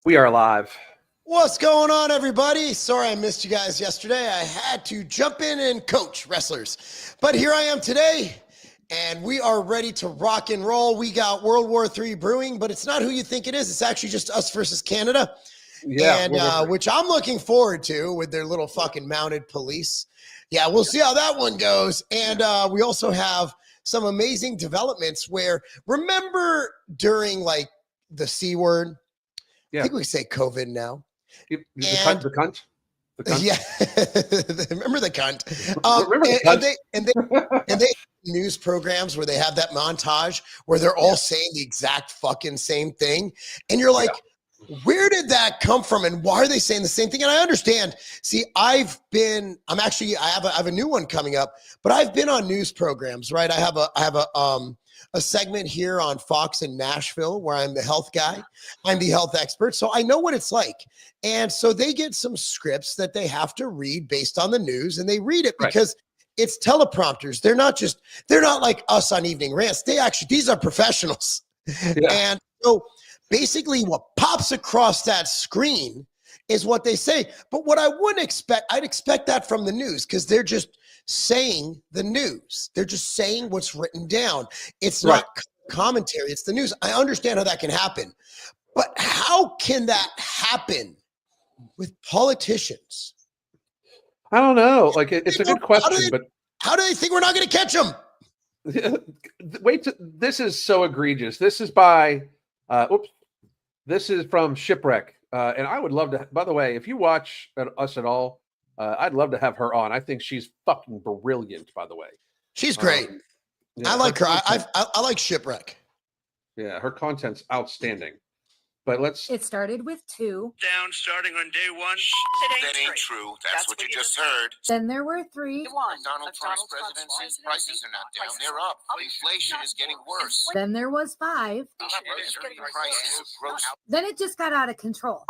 We are live. What's going on, everybody? Sorry I missed you guys yesterday. I had to jump in and coach wrestlers. But here I am today, and we are ready to rock and roll. We got World War III brewing, but it's not who you think it is. It's actually just us versus Canada. Yeah, And which I'm looking forward to with their little fucking mounted police. Yeah, we'll see how that one goes. And we also have some amazing developments where, remember during like the C word? Yeah. I think we say COVID now. The cunt. Yeah, remember the cunt. Remember the cunt. And they news programs where they have that montage where they're all saying the exact fucking same thing, and you're like, where did that come from, and why are they saying the same thing? And I understand. See, I have a new one coming up, but I've been on news programs, right? I have a segment here on Fox in Nashville where I'm the health guy. I'm the health expert. So I know what it's like. And so they get some scripts that they have to read based on the news, and they read it because it's teleprompters. They're not like us on Evening Rants. These are professionals. Yeah. And so basically what pops across that screen is what they say. But what I wouldn't expect, I'd expect that from the news because they're just saying the news. They're just saying what's written down. It's not commentary, it's the news. I understand how that can happen. But how can that happen with politicians? I don't know. Like, it's a good question, but how do they think we're not going to catch them? This is so egregious. This is by, this is from Shipwreck. And I would love to, by the way, if you watch us at all, I'd love to have her on. I think she's fucking brilliant, by the way. She's great. Yeah, I like her. I like Shipwreck. Yeah, her content's outstanding. But It started with 2. Down starting on day 1. That ain't true. That's what you just heard. Then there were 3. Donald Trump's presidency, prices are not down. They're up. Inflation is getting worse. Then there was 5. Prices gross. Then it just got out of control.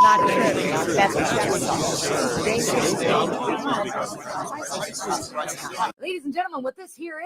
Ladies and gentlemen, what this here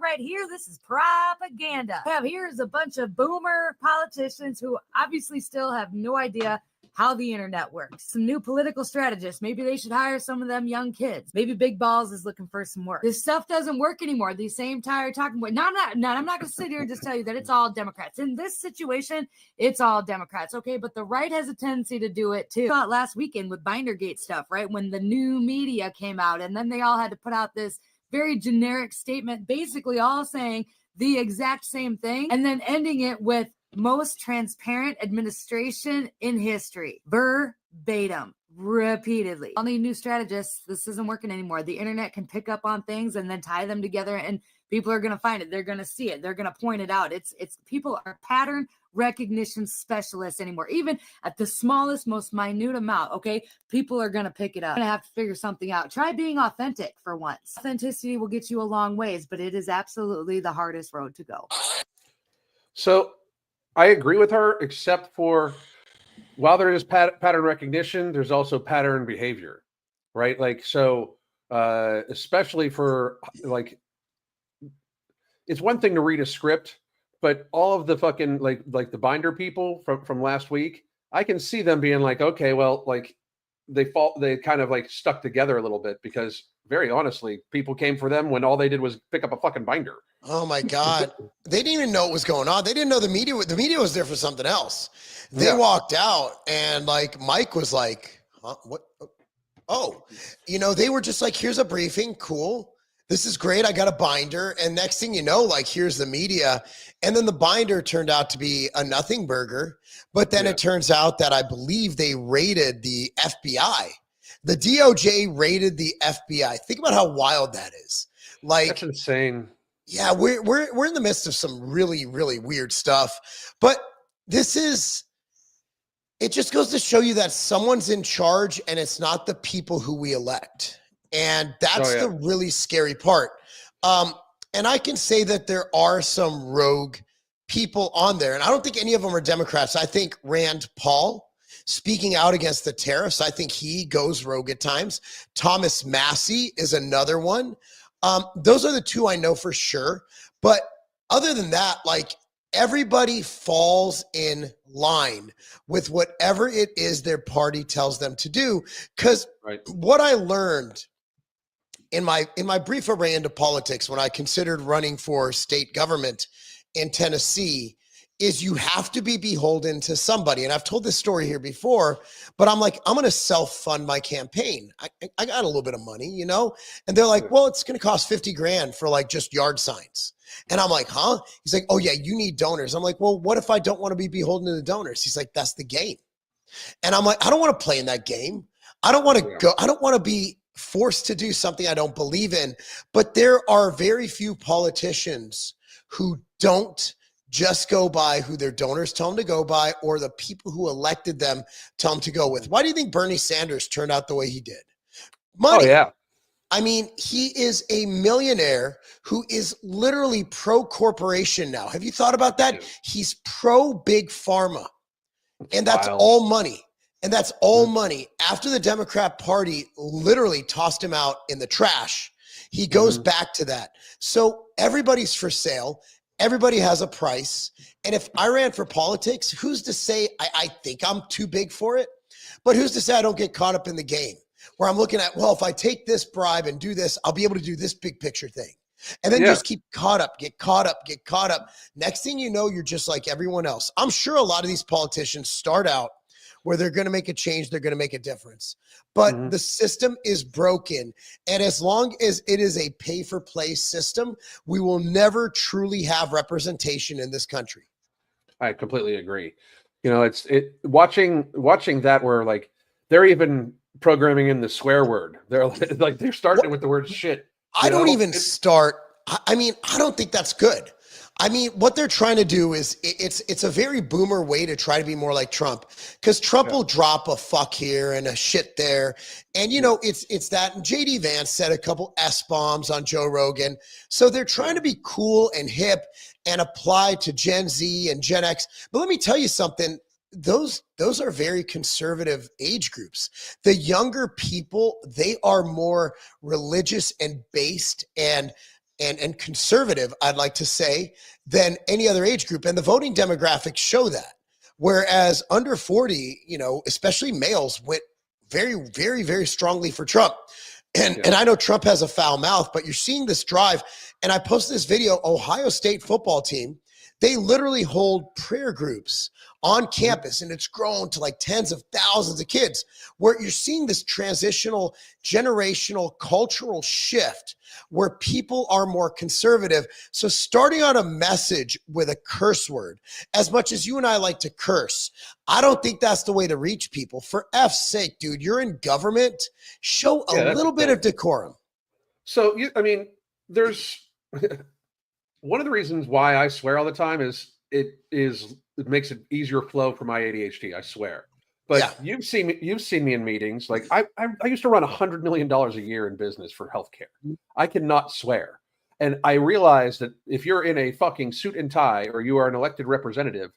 right here, this is propaganda. Here's a bunch of boomer politicians who obviously still have no idea how the internet works. Some new political strategists. Maybe they should hire some of them young kids. Maybe Big Balls is looking for some work. This stuff doesn't work anymore. These same tired talking points. I'm not going to sit here and just tell you that it's all Democrats. In this situation, it's all Democrats. Okay, but the right has a tendency to do it too. I saw it last weekend with Bindergate stuff, right? When the new media came out, and then they all had to put out this very generic statement, basically all saying the exact same thing, and then ending it with most transparent administration in history. Verbatim. Repeatedly. All need new strategists. This isn't working anymore. The internet can pick up on things and then tie them together, and people are going to find it. They're going to see it. They're going to point it out. It's people are pattern recognition specialists anymore. Even at the smallest, most minute amount, okay? People are going to pick it up. You're going to have to figure something out. Try being authentic for once. Authenticity will get you a long ways, but it is absolutely the hardest road to go. So I agree with her, except for while there is pattern recognition, there's also pattern behavior, right? Like, so especially for like, it's one thing to read a script, but all of the fucking like the binder people from last week, I can see them being like, okay, well, like they kind of like stuck together a little bit because very honestly, people came for them when all they did was pick up a fucking binder. Oh my God. They didn't even know what was going on. They didn't know the media was there for something else. They walked out and like Mike was like, huh, what? Oh, they were just like, here's a briefing. Cool. This is great. I got a binder. And next thing you know, like, here's the media. And then the binder turned out to be a nothing burger. But then it turns out that I believe they raided the FBI. The DOJ raided the FBI. Think about how wild that is. Like, that's insane. Yeah, we're in the midst of some really, really weird stuff. But it just goes to show you that someone's in charge and it's not the people who we elect. And that's the really scary part. And I can say that there are some rogue people on there. And I don't think any of them are Democrats. I think Rand Paul, speaking out against the tariffs, I think he goes rogue at times. Thomas Massey is another one. Those are the two I know for sure. But other than that, like, everybody falls in line with whatever it is their party tells them to do. Because what I learned in my brief array into politics when I considered running for state government in Tennessee is you have to be beholden to somebody. And I've told this story here before, but I'm like, I'm going to self-fund my campaign. I got a little bit of money, you know? And they're like, well, it's going to cost 50 grand for like just yard signs. And I'm like, huh? He's like, oh yeah, you need donors. I'm like, well, what if I don't want to be beholden to the donors? He's like, that's the game. And I'm like, I don't want to play in that game. I don't want to go. I don't want to be forced to do something I don't believe in. But there are very few politicians who don't just go by who their donors tell them to go by or the people who elected them tell them to go with. Why do you think Bernie Sanders turned out the way he did? Money. Oh, yeah. I mean, he is a millionaire who is literally pro corporation now. Have you thought about that? He's pro big pharma. And that's all money. And that's all money. After the Democrat Party literally tossed him out in the trash, he goes back to that. So everybody's for sale. Everybody has a price. And if I ran for politics, who's to say I think I'm too big for it? But who's to say I don't get caught up in the game where I'm looking at, well, if I take this bribe and do this, I'll be able to do this big picture thing. And then just keep caught up, get caught up, get caught up. Next thing you know, you're just like everyone else. I'm sure a lot of these politicians start out where they're going to make a change, they're going to make a difference. But the system is broken. And as long as it is a pay-for-play system, we will never truly have representation in this country. I completely agree. You know, watching that where like they're even programming in the swear word. They're like they're starting with the word shit. I don't even start. I mean, I don't think that's good. I mean, what they're trying to do is it's a very boomer way to try to be more like Trump, because Trump will drop a fuck here and a shit there. And, you know, it's that. And JD Vance said a couple S-bombs on Joe Rogan. So they're trying to be cool and hip and apply to Gen Z and Gen X. But let me tell you something. Those are very conservative age groups. The younger people, they are more religious and based and conservative, I'd like to say, than any other age group. And the voting demographics show that. Whereas under 40, you know, especially males went very, very, very strongly for Trump. And I know Trump has a foul mouth, but you're seeing this drive. And I posted this video, Ohio State football team, they literally hold prayer groups on campus, and it's grown to like tens of thousands of kids, where you're seeing this transitional, generational, cultural shift where people are more conservative. So starting on a message with a curse word, as much as you and I like to curse, I don't think that's the way to reach people. For F's sake, dude, you're in government. Show a little bit of decorum. So, I mean, there's one of the reasons why I swear all the time is it makes it easier flow for my ADHD. I swear. But you've seen me in meetings. Like I used to run $100 million a year in business for healthcare. I cannot swear. And I realized that if you're in a fucking suit and tie or you are an elected representative,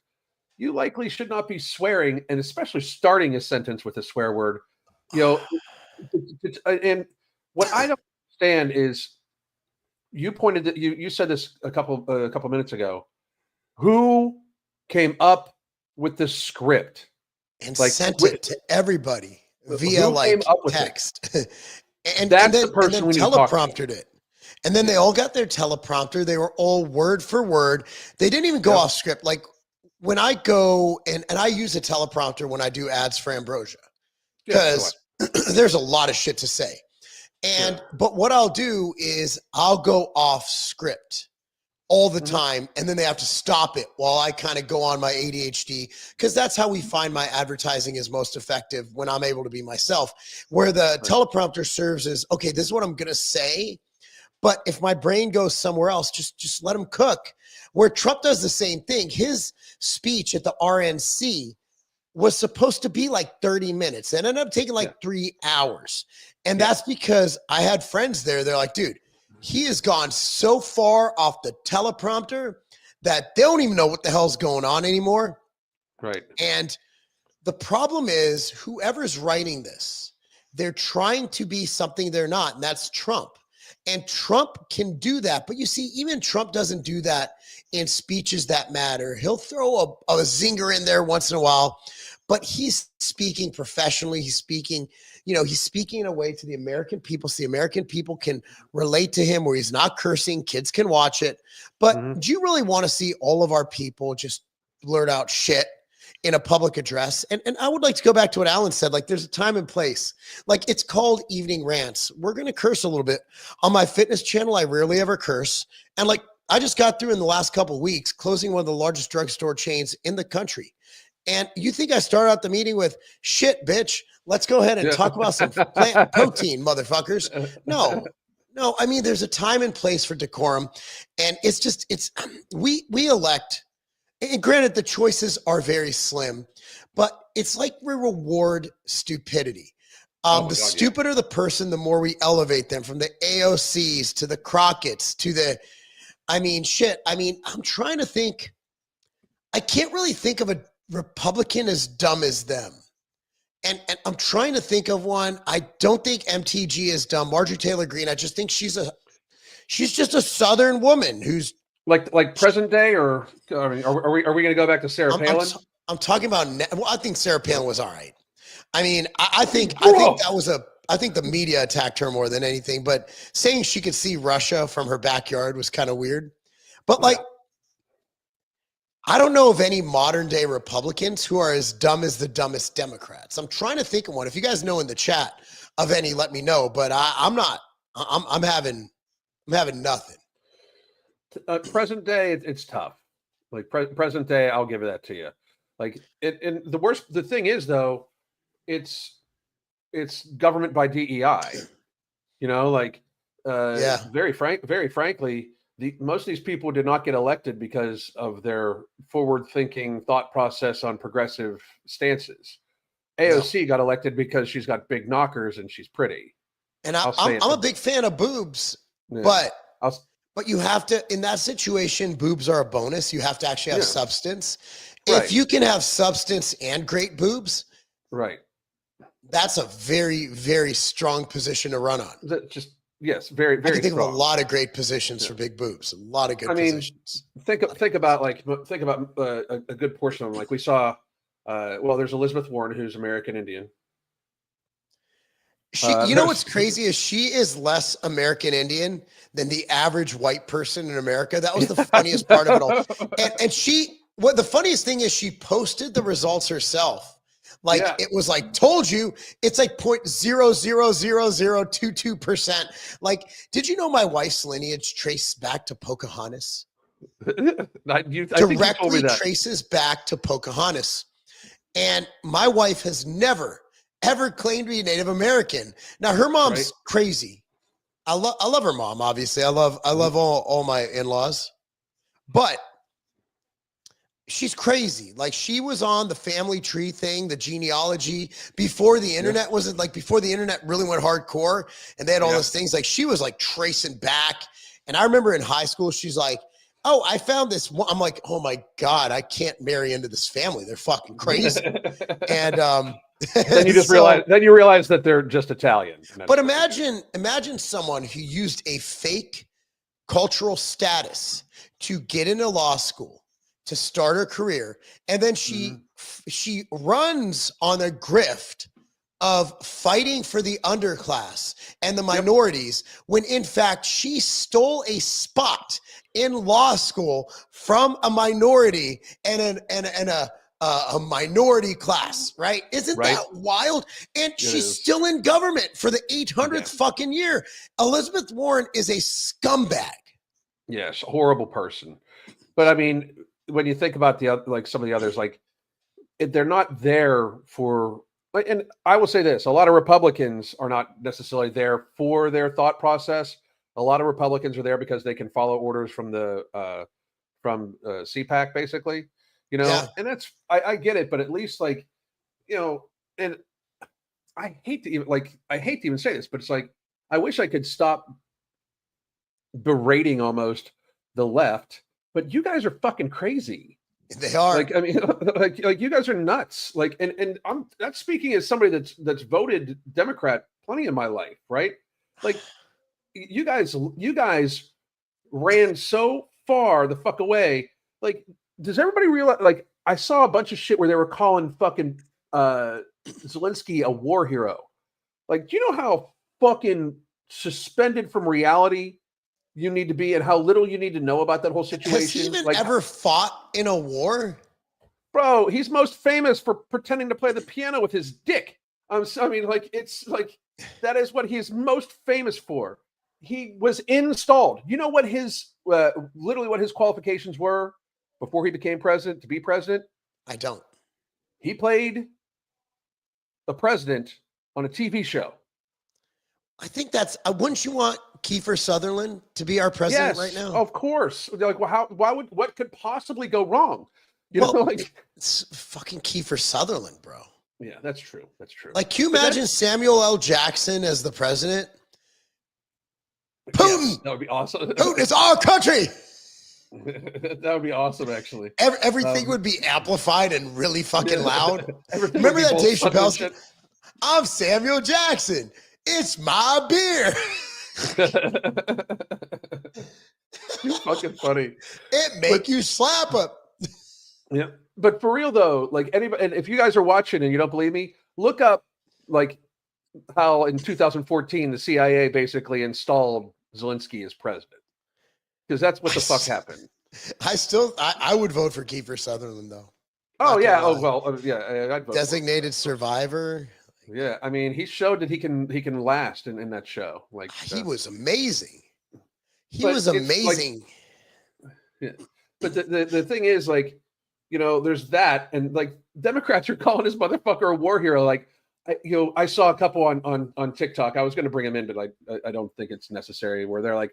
you likely should not be swearing, and especially starting a sentence with a swear word. You know, and what I don't understand is you pointed that you said this a couple minutes ago. Who came up with the script and sent it to everybody via like text? and then telepromptered it. And then they all got their teleprompter. They were all word for word. They didn't even go off script. Like when I go and I use a teleprompter when I do ads for Ambrosia, because there's a lot of shit to say. But what I'll do is I'll go off script all the time, and then they have to stop it while I kind of go on my ADHD, because that's how we find my advertising is most effective, when I'm able to be myself, where the teleprompter serves as, okay, this is what I'm going to say, but if my brain goes somewhere else, just let them cook. Where Trump does the same thing. His speech at the RNC was supposed to be like 30 minutes. It ended up taking like 3 hours. And that's because I had friends there. They're like, dude, he has gone so far off the teleprompter that they don't even know what the hell's going on anymore. Right. And the problem is whoever's writing this, they're trying to be something they're not, and that's Trump. And Trump can do that. But you see, even Trump doesn't do that in speeches that matter. He'll throw a zinger in there once in a while, but he's speaking professionally. He's speaking, he's speaking in a way to the American people. So the American people can relate to him where he's not cursing. Kids can watch it. But do you really want to see all of our people just blurt out shit in a public address? And I would like to go back to what Alan said. Like, there's a time and place. Like, it's called Evening Rants. We're going to curse a little bit. On my fitness channel, I rarely ever curse. And like, I just got through in the last couple of weeks closing one of the largest drugstore chains in the country. And you think I start out the meeting with shit, bitch? Let's go ahead and talk about some plant protein, motherfuckers. No. I mean, there's a time and place for decorum. And we elect. And granted, the choices are very slim, but it's like we reward stupidity. The stupider the person, the more we elevate them, from the AOCs to the Crockett's to the, I'm trying to think. I can't really think of a Republican as dumb as them. And I'm trying to think of one. I don't think MTG is dumb. Marjorie Taylor Greene, I just think she's just a Southern woman who's, like present day, or I mean, are we going to go back to Sarah Palin? I'm talking about. Well, I think Sarah Palin was all right. I mean, I think that was I think the media attacked her more than anything. But saying she could see Russia from her backyard was kind of weird. But like, I don't know of any modern day Republicans who are as dumb as the dumbest Democrats. I'm trying to think of one. If you guys know in the chat of any, let me know. But I'm not. I'm having nothing. Present day, it's tough. Like present day, I'll give that to you. Like and the thing is though, it's government by DEI. Very frankly, most of these people did not get elected because of their forward-thinking thought process on progressive stances. AOC got elected because she's got big knockers and she's pretty. And I'm a big fan of boobs, but you have to, in that situation, boobs are a bonus. You have to actually have substance. Right. If you can have substance and great boobs, right, that's a very, very strong position to run on. Yes, very, very. I can think strong. of a lot of great positions for big boobs. A lot of good positions. Think about a good portion of them. Like we saw, there's Elizabeth Warren, who's American Indian. What's crazy is she is less American Indian than the average white person in America. That was the funniest part of it all. And the funniest thing is she posted the results herself. It was like, told you, it's like 0.000022%. Like, did you know my wife's lineage traced back to Pocahontas? Directly traces back to Pocahontas. And my wife has never, ever claimed to be Native American. Now, her mom's crazy. I love her mom, obviously. I love all my in-laws. But she's crazy. Like, she was on the family tree thing, the genealogy, before the internet wasn't, like, before the internet really went hardcore and they had all those things. Like, she was like tracing back. And I remember in high school, she's like, oh, I found this one. I'm like, oh my God, I can't marry into this family. They're fucking crazy. And then you just realize that they're just Italian. But imagine someone who used a fake cultural status to get into law school, to start her career, and then she runs on a grift of fighting for the underclass and the minorities, when in fact she stole a spot in law school from a minority and a minority class, right? Isn't that wild? And she's still in government for the 800th fucking year. Elizabeth Warren is a scumbag. Yes, horrible person. But I mean, when you think about some of the others, they're not there for. And I will say this: a lot of Republicans are not necessarily there for their thought process. A lot of Republicans are there because they can follow orders from the CPAC, basically. And that's I get it, but at least and I hate to even say this, but it's like I wish I could stop berating almost the left, but you guys are fucking crazy. They are. Like you guys are nuts. And I'm not speaking as somebody that's voted Democrat plenty of my life, right? Like you guys ran so far the fuck away. Like, does everybody realize? Like, I saw a bunch of shit where they were calling fucking Zelensky a war hero. Like, do you know how fucking suspended from reality you need to be, and how little you need to know about that whole situation? Has he even like, ever fought in a war? Bro, he's most famous for pretending to play the piano with his dick. I mean, like, it's like that is what he's most famous for. He was installed. You know what his literally what his qualifications were before he became president to be president? I don't. He played the president on a TV show. I think that's. Wouldn't you want Kiefer Sutherland to be our president right now? Of course. They're like, well, what could possibly go wrong? You know, like, it's fucking Kiefer Sutherland, bro. Yeah, that's true. That's true. Like, can you imagine Samuel L. Jackson as the president? Putin! Yes, that would be awesome. Putin is our country! That would be awesome, actually. Everything would be amplified and really fucking loud. Remember that Dave Chappelle's? I'm Samuel Jackson. It's my beer. You're fucking funny. It make you slap him. Yeah, but for real though, like anybody, and if you guys are watching and you don't believe me, look up like how in 2014 the CIA basically installed Zelensky as president, because that's what the fuck happened. I would vote for Kiefer Sutherland though. Oh yeah. Oh well. Yeah. I'd vote Designated survivor. Yeah. I mean, he showed that he can last in that show. Like, he was amazing. He was amazing. Like, yeah. But the thing is, like, you know, there's that, and like Democrats are calling this motherfucker a war hero. Like, I saw a couple on TikTok. I was going to bring him in, but I don't think it's necessary. Where they're like,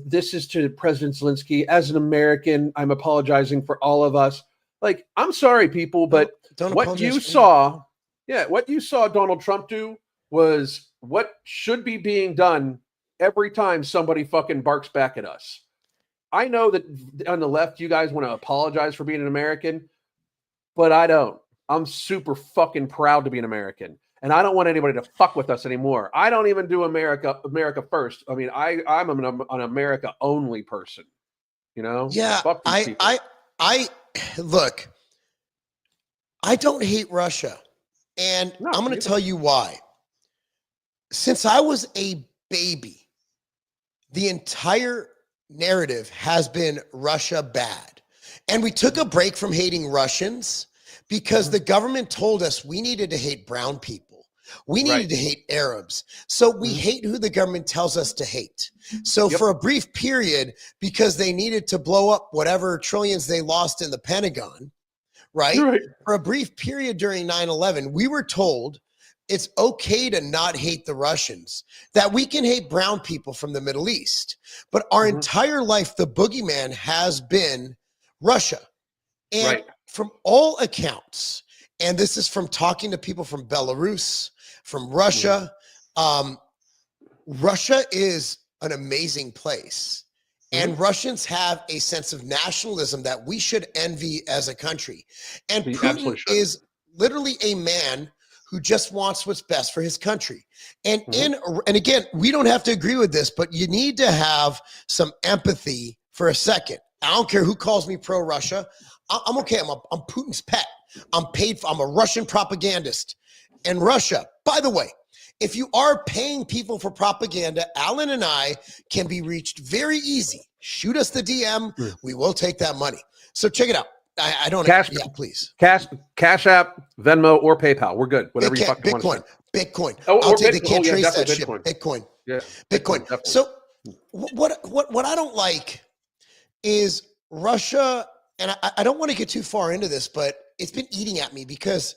"This is to President Zelensky. As an American, I'm apologizing for all of us." Like, I'm sorry, people, but what you saw Donald Trump do was what should be being done every time somebody fucking barks back at us. I know that on the left, you guys want to apologize for being an American, but I don't. I'm super fucking proud to be an American, and I don't want anybody to fuck with us anymore. I don't even do America first. I mean, I'm an America only person, you know? Yeah, I look, I don't hate Russia, and I'm going to tell you why. Since I was a baby, the entire narrative has been Russia bad. And we took a break from hating Russians because the government told us we needed to hate brown people. We needed to hate Arabs. So we hate who the government tells us to hate. So for a brief period, because they needed to blow up whatever trillions they lost in the Pentagon, right? For a brief period during 9/11, we were told it's okay to not hate the Russians, that we can hate brown people from the Middle East. But our entire life, the boogeyman has been Russia. And from all accounts, and this is from talking to people from Belarus, from Russia, Russia is an amazing place. And Russians have a sense of nationalism that we should envy as a country. And Putin is literally a man who just wants what's best for his country. And and again, we don't have to agree with this, but you need to have some empathy for a second. I don't care who calls me pro-Russia. I'm okay. I'm Putin's pet. I'm a Russian propagandist. And Russia, by the way, if you are paying people for propaganda, Alan and I can be reached very easy. Shoot us the DM. We will take that money. So check it out. I don't please. Cash App, Venmo, or PayPal. We're good. Whatever you fucking want. Bitcoin. Oh, I'll take. They can't trace that shit. Bitcoin. Yeah. Bitcoin. So what I don't like is Russia, and I don't want to get too far into this, but it's been eating at me because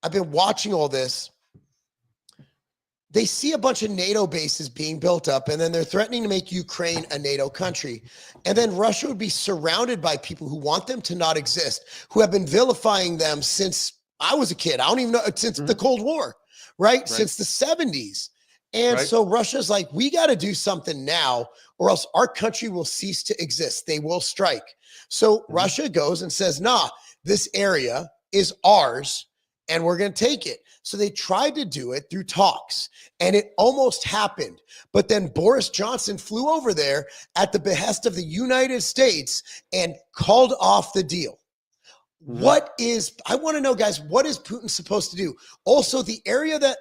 I've been watching all this. They see a bunch of NATO bases being built up, and then they're threatening to make Ukraine a NATO country. And then Russia would be surrounded by people who want them to not exist, who have been vilifying them since I was a kid. I don't even know, since the Cold War, right? Since the 70s. And so Russia's like, we got to do something now, or else our country will cease to exist. They will strike. So Russia goes and says, nah, this area is ours. and we're going to take it. So they tried to do it through talks, and it almost happened. But then Boris Johnson flew over there at the behest of the United States and called off the deal. I want to know, guys, what is Putin supposed to do? Also, the area that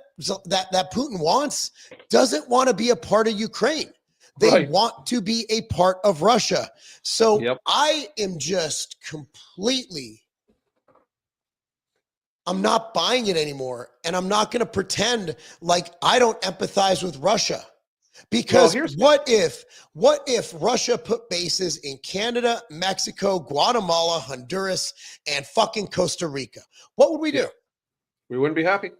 Putin wants doesn't want to be a part of Ukraine. They want to be a part of Russia. So I am just completely, I'm not buying it anymore. And I'm not going to pretend like I don't empathize with Russia. Because what if Russia put bases in Canada, Mexico, Guatemala, Honduras, and fucking Costa Rica? What would we do? We wouldn't be happy.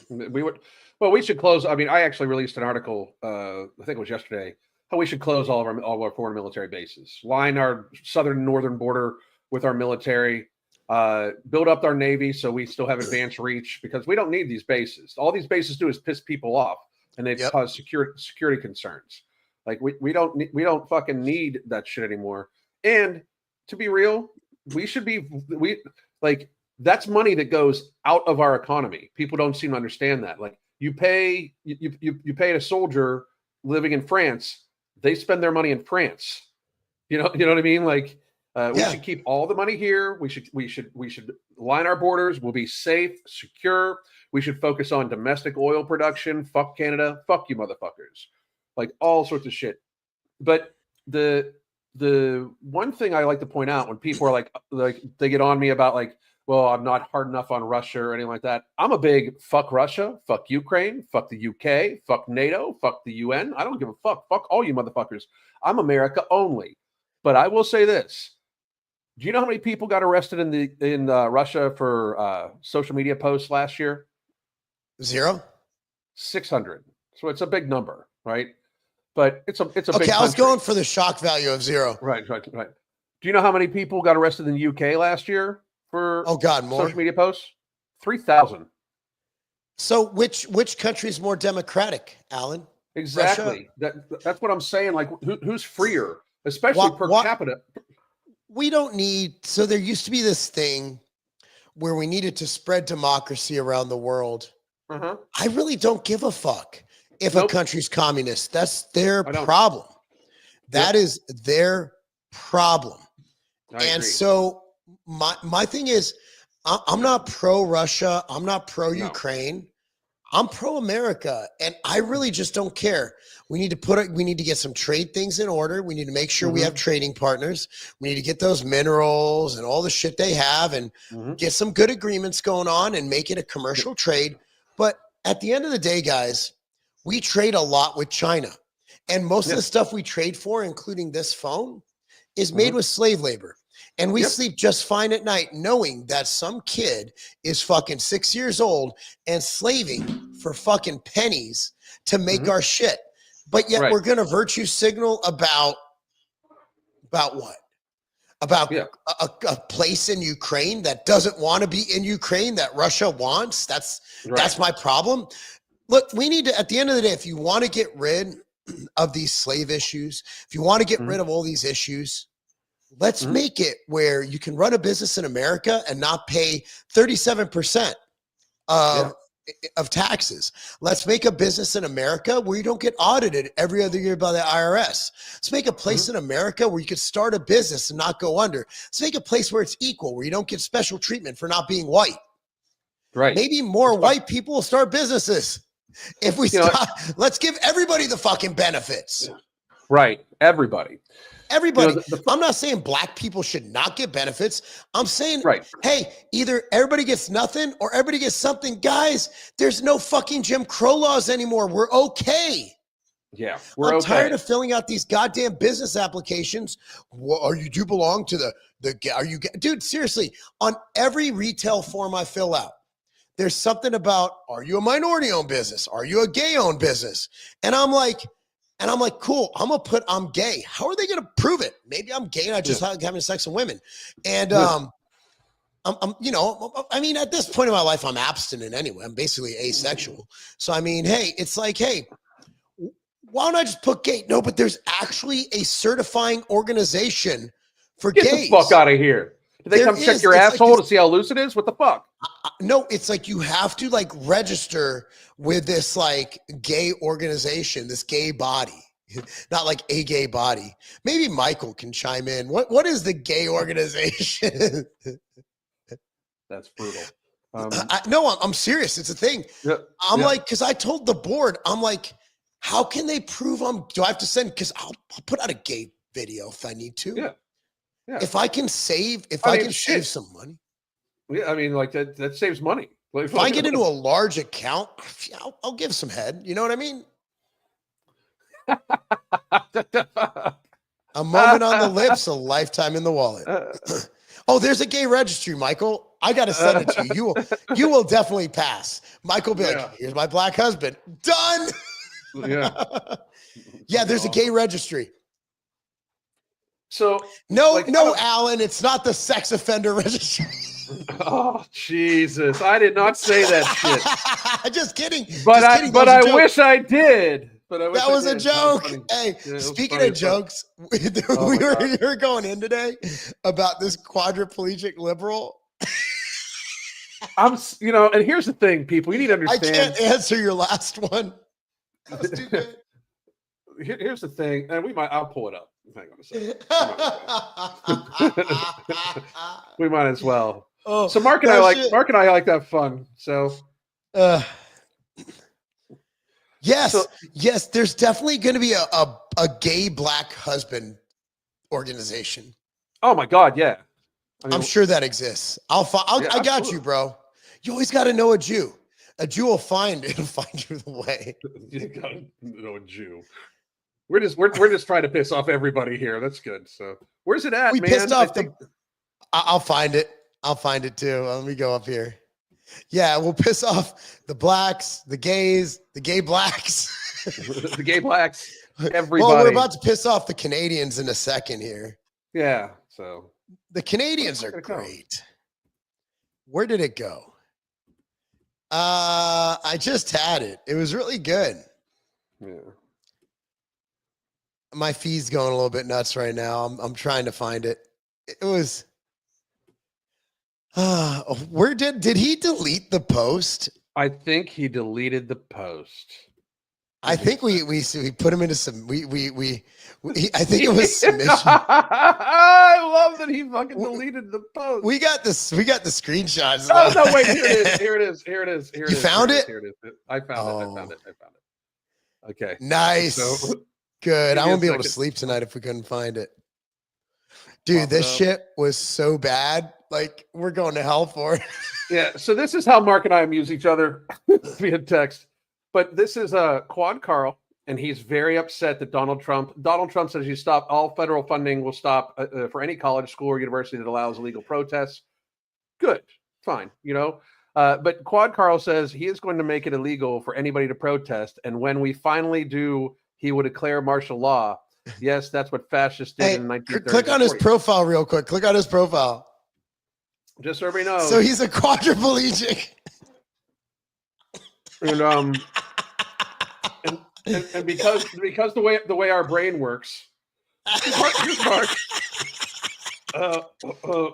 We would. Well, we should close. I mean, I actually released an article, I think it was yesterday, how we should close all of our foreign military bases, line our southern and northern border with our military, build up our Navy so we still have advanced reach, because we don't need these bases. All these bases do is piss people off. And they've caused security concerns. Like we don't fucking need that shit anymore. And to be real, that's money that goes out of our economy. People don't seem to understand that. Like you pay a soldier living in France, they spend their money in France. You know what I mean? Like we should keep all the money here. We should line our borders. We'll be safe, secure. We should focus on domestic oil production. Fuck Canada. Fuck you motherfuckers. Like all sorts of shit. But the one thing I like to point out when people are like they get on me about like, well, I'm not hard enough on Russia or anything like that. I'm a big fuck Russia, fuck Ukraine, fuck the UK, fuck NATO, fuck the UN. I don't give a fuck. Fuck all you motherfuckers. I'm America only. But I will say this. Do you know how many people got arrested in Russia for social media posts last year? 0? 600. So it's a big number, right? But it's a big Okay, I was country. going for the shock value of 0. Right. Do you know how many people got arrested in the UK last year for more social media posts? 3,000. So which country is more democratic, Alan? Exactly. That's what I'm saying. Like who's freer, especially per capita? We don't need. So there used to be this thing where we needed to spread democracy around the world. I really don't give a fuck if a country's communist. That's their problem. That is their problem. I agree. So my thing is, I'm not pro-Russia. I'm not pro-Ukraine. I'm pro-America, and I really just don't care. We need to get some trade things in order. We need to make sure we have trading partners. We need to get those minerals and all the shit they have and get some good agreements going on and make it a commercial trade. But at the end of the day, guys, we trade a lot with China, and most of the stuff we trade for, including this phone, is made with slave labor. And we sleep just fine at night knowing that some kid is fucking 6 years old and slaving for fucking pennies to make our shit. But yet we're going to virtue signal about what? About a place in Ukraine that doesn't want to be in Ukraine that Russia wants. That's my problem. Look, we need to, at the end of the day, if you want to get rid of these slave issues, if you want to get rid of all these issues, let's make it where you can run a business in America and not pay 37% of taxes. Let's make a business in America where you don't get audited every other year by the IRS. Let's make a place in America where you could start a business and not go under. Let's make a place where it's equal, where you don't get special treatment for not being white. Right. Maybe more white people will start businesses. If we stop, let's give everybody the fucking benefits. Right. Everybody. I'm not saying black people should not get benefits. I'm saying, hey, either everybody gets nothing or everybody gets something. Guys, there's no fucking Jim Crow laws anymore. We're okay. Yeah, I'm tired of filling out these goddamn business applications. Well, you do belong to dude, seriously, on every retail form I fill out, there's something about, are you a minority-owned business? Are you a gay-owned business? And I'm like, cool, I'm gay. How are they going to prove it? Maybe I'm gay and I just having sex with women. And I'm I mean, at this point in my life, I'm abstinent anyway. I'm basically asexual. So, I mean, hey, it's like, hey, why don't I just put gay? No, but there's actually a certifying organization for gays. Get the fuck out of here. Do they There come check is. your It's like asshole this- to see how loose it is? What the fuck? No, it's like you have to like register with this like gay organization, this gay body. Not like a gay body. Maybe Michael can chime in. What is the gay organization? That's brutal. No, I'm serious. It's a thing. Yeah, I'm yeah. like, because I told the board, I'm like, how can they prove do I have to send? Because I'll put out a gay video if I need to. Yeah. Yeah. If I can save, shit. save some money. Yeah, I mean, like that saves money. Like, If I get into a large account, I'll give some head. You know what I mean? A moment on the lips, a lifetime in the wallet. Oh, there's a gay registry, Michael. I got to send it to you. You will definitely pass. Michael will be like, here's my black husband. Done. Yeah. Yeah, there's a gay registry. So no, like, Alan, it's not the sex offender registry. Oh, Jesus. I did not say that shit. Just kidding. But I wish I did. That was a joke. Hey, speaking of jokes, we were going in today about this quadriplegic liberal. And here's the thing, people, you need to understand. I can't answer your last one. That was too good. Here's the thing, and I'll pull it up. Hang on a second. We might as well. Oh, so Mark and I like to have fun. So yes, there's definitely going to be a gay black husband organization. Oh my God, yeah. I'm sure that exists. I got you, bro. You always got to know a Jew. A Jew will find you the way. You got to know a Jew. We're just trying to piss off everybody here. That's good. So where's it at, man? Pissed off I'll find it. I'll find it too. Let me go up here. Yeah, we'll piss off the blacks, the gays, the gay blacks. The gay blacks, everybody. Well, we're about to piss off the Canadians in a second here. Yeah, so. The Canadians are great. Where did it go? I just had it. It was really good. Yeah. My feed's going a little bit nuts right now. I'm trying to find it. It was where did he delete the post? I think he deleted the post. I think we put him into some I think it was submission. I love that he fucking deleted the post. We got the screenshots. Oh no, wait, here it is. You found it? Here it is. I found it. Okay. Nice. So, good. I won't be able to sleep tonight if we couldn't find it. Dude, this shit was so bad. Like, we're going to hell for it. Yeah. So this is how Mark and I amuse each other via text. But this is Quad Carl, and he's very upset that Donald Trump says you stop all federal funding will stop for any college, school, or university that allows illegal protests. Good. Fine. But Quad Carl says he is going to make it illegal for anybody to protest. And when we finally do, he will declare martial law. Yes, that's what fascists did in 1930. Click on his profile real quick. Click on his profile. Just so everybody knows. So he's a quadriplegic. And because the way our brain works, Mark.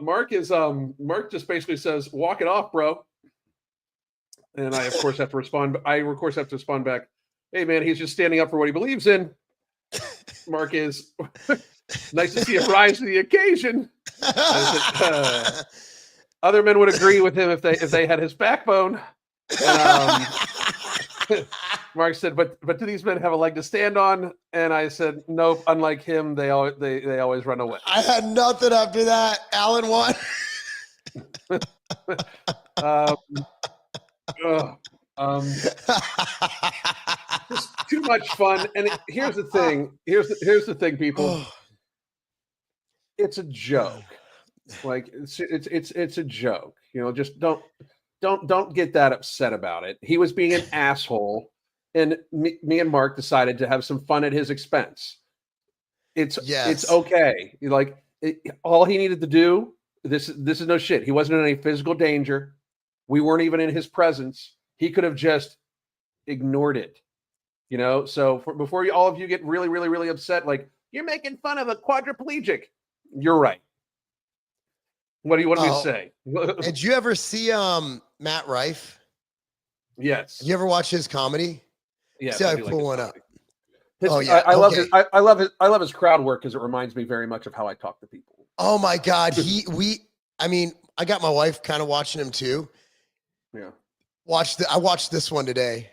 Mark just basically says, "Walk it off, bro." And I of course have to respond. Back, "Hey man, he's just standing up for what he believes in." Mark is nice to see him rise to the occasion. Other men would agree with him if they had his backbone. Mark said, "But do these men have a leg to stand on?" And I said, "Nope. Unlike him, they always run away." I had nothing after that. Alan won. Just too much fun. And here's the thing. Here's the thing, people. It's a joke. Like it's a joke. Just don't get that upset about it. He was being an asshole, and me and Mark decided to have some fun at his expense. It's okay. All he needed to do. This is no shit. He wasn't in any physical danger. We weren't even in his presence. He could have just ignored it. So before all of you get really, really, really upset, like you're making fun of a quadriplegic, you're right. What do you want me to say? Did you ever see Matt Rife? Yes. Have you ever watched his comedy? Yes. See, I do like pull his one up. comedy. His, Oh yeah, I love okay. his. I love his crowd work because it reminds me very much of how I talk to people. Oh my God, I mean, I got my wife kind of watching him too. Yeah. I watched this one today.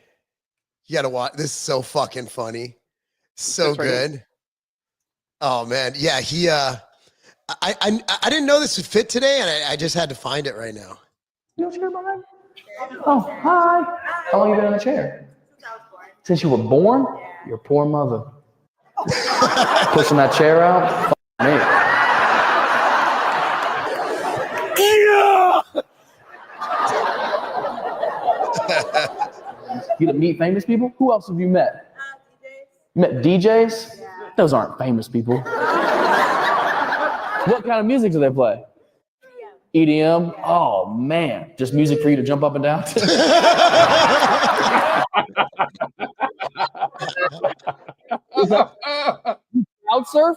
You gotta watch. This is so fucking funny. So That's right here. good. Oh man, yeah. I didn't know this would fit today, and I just had to find it right now. You don't care about that? Oh, hi. How long you been in the chair? Since you were born? Your poor mother. Pushing that chair out? Fuck me. You didn't meet famous people? Who else have you met? You met DJs? Those aren't famous people. What kind of music do they play? EDM? Oh man, just music for you to jump up and down to? Crowd surfed?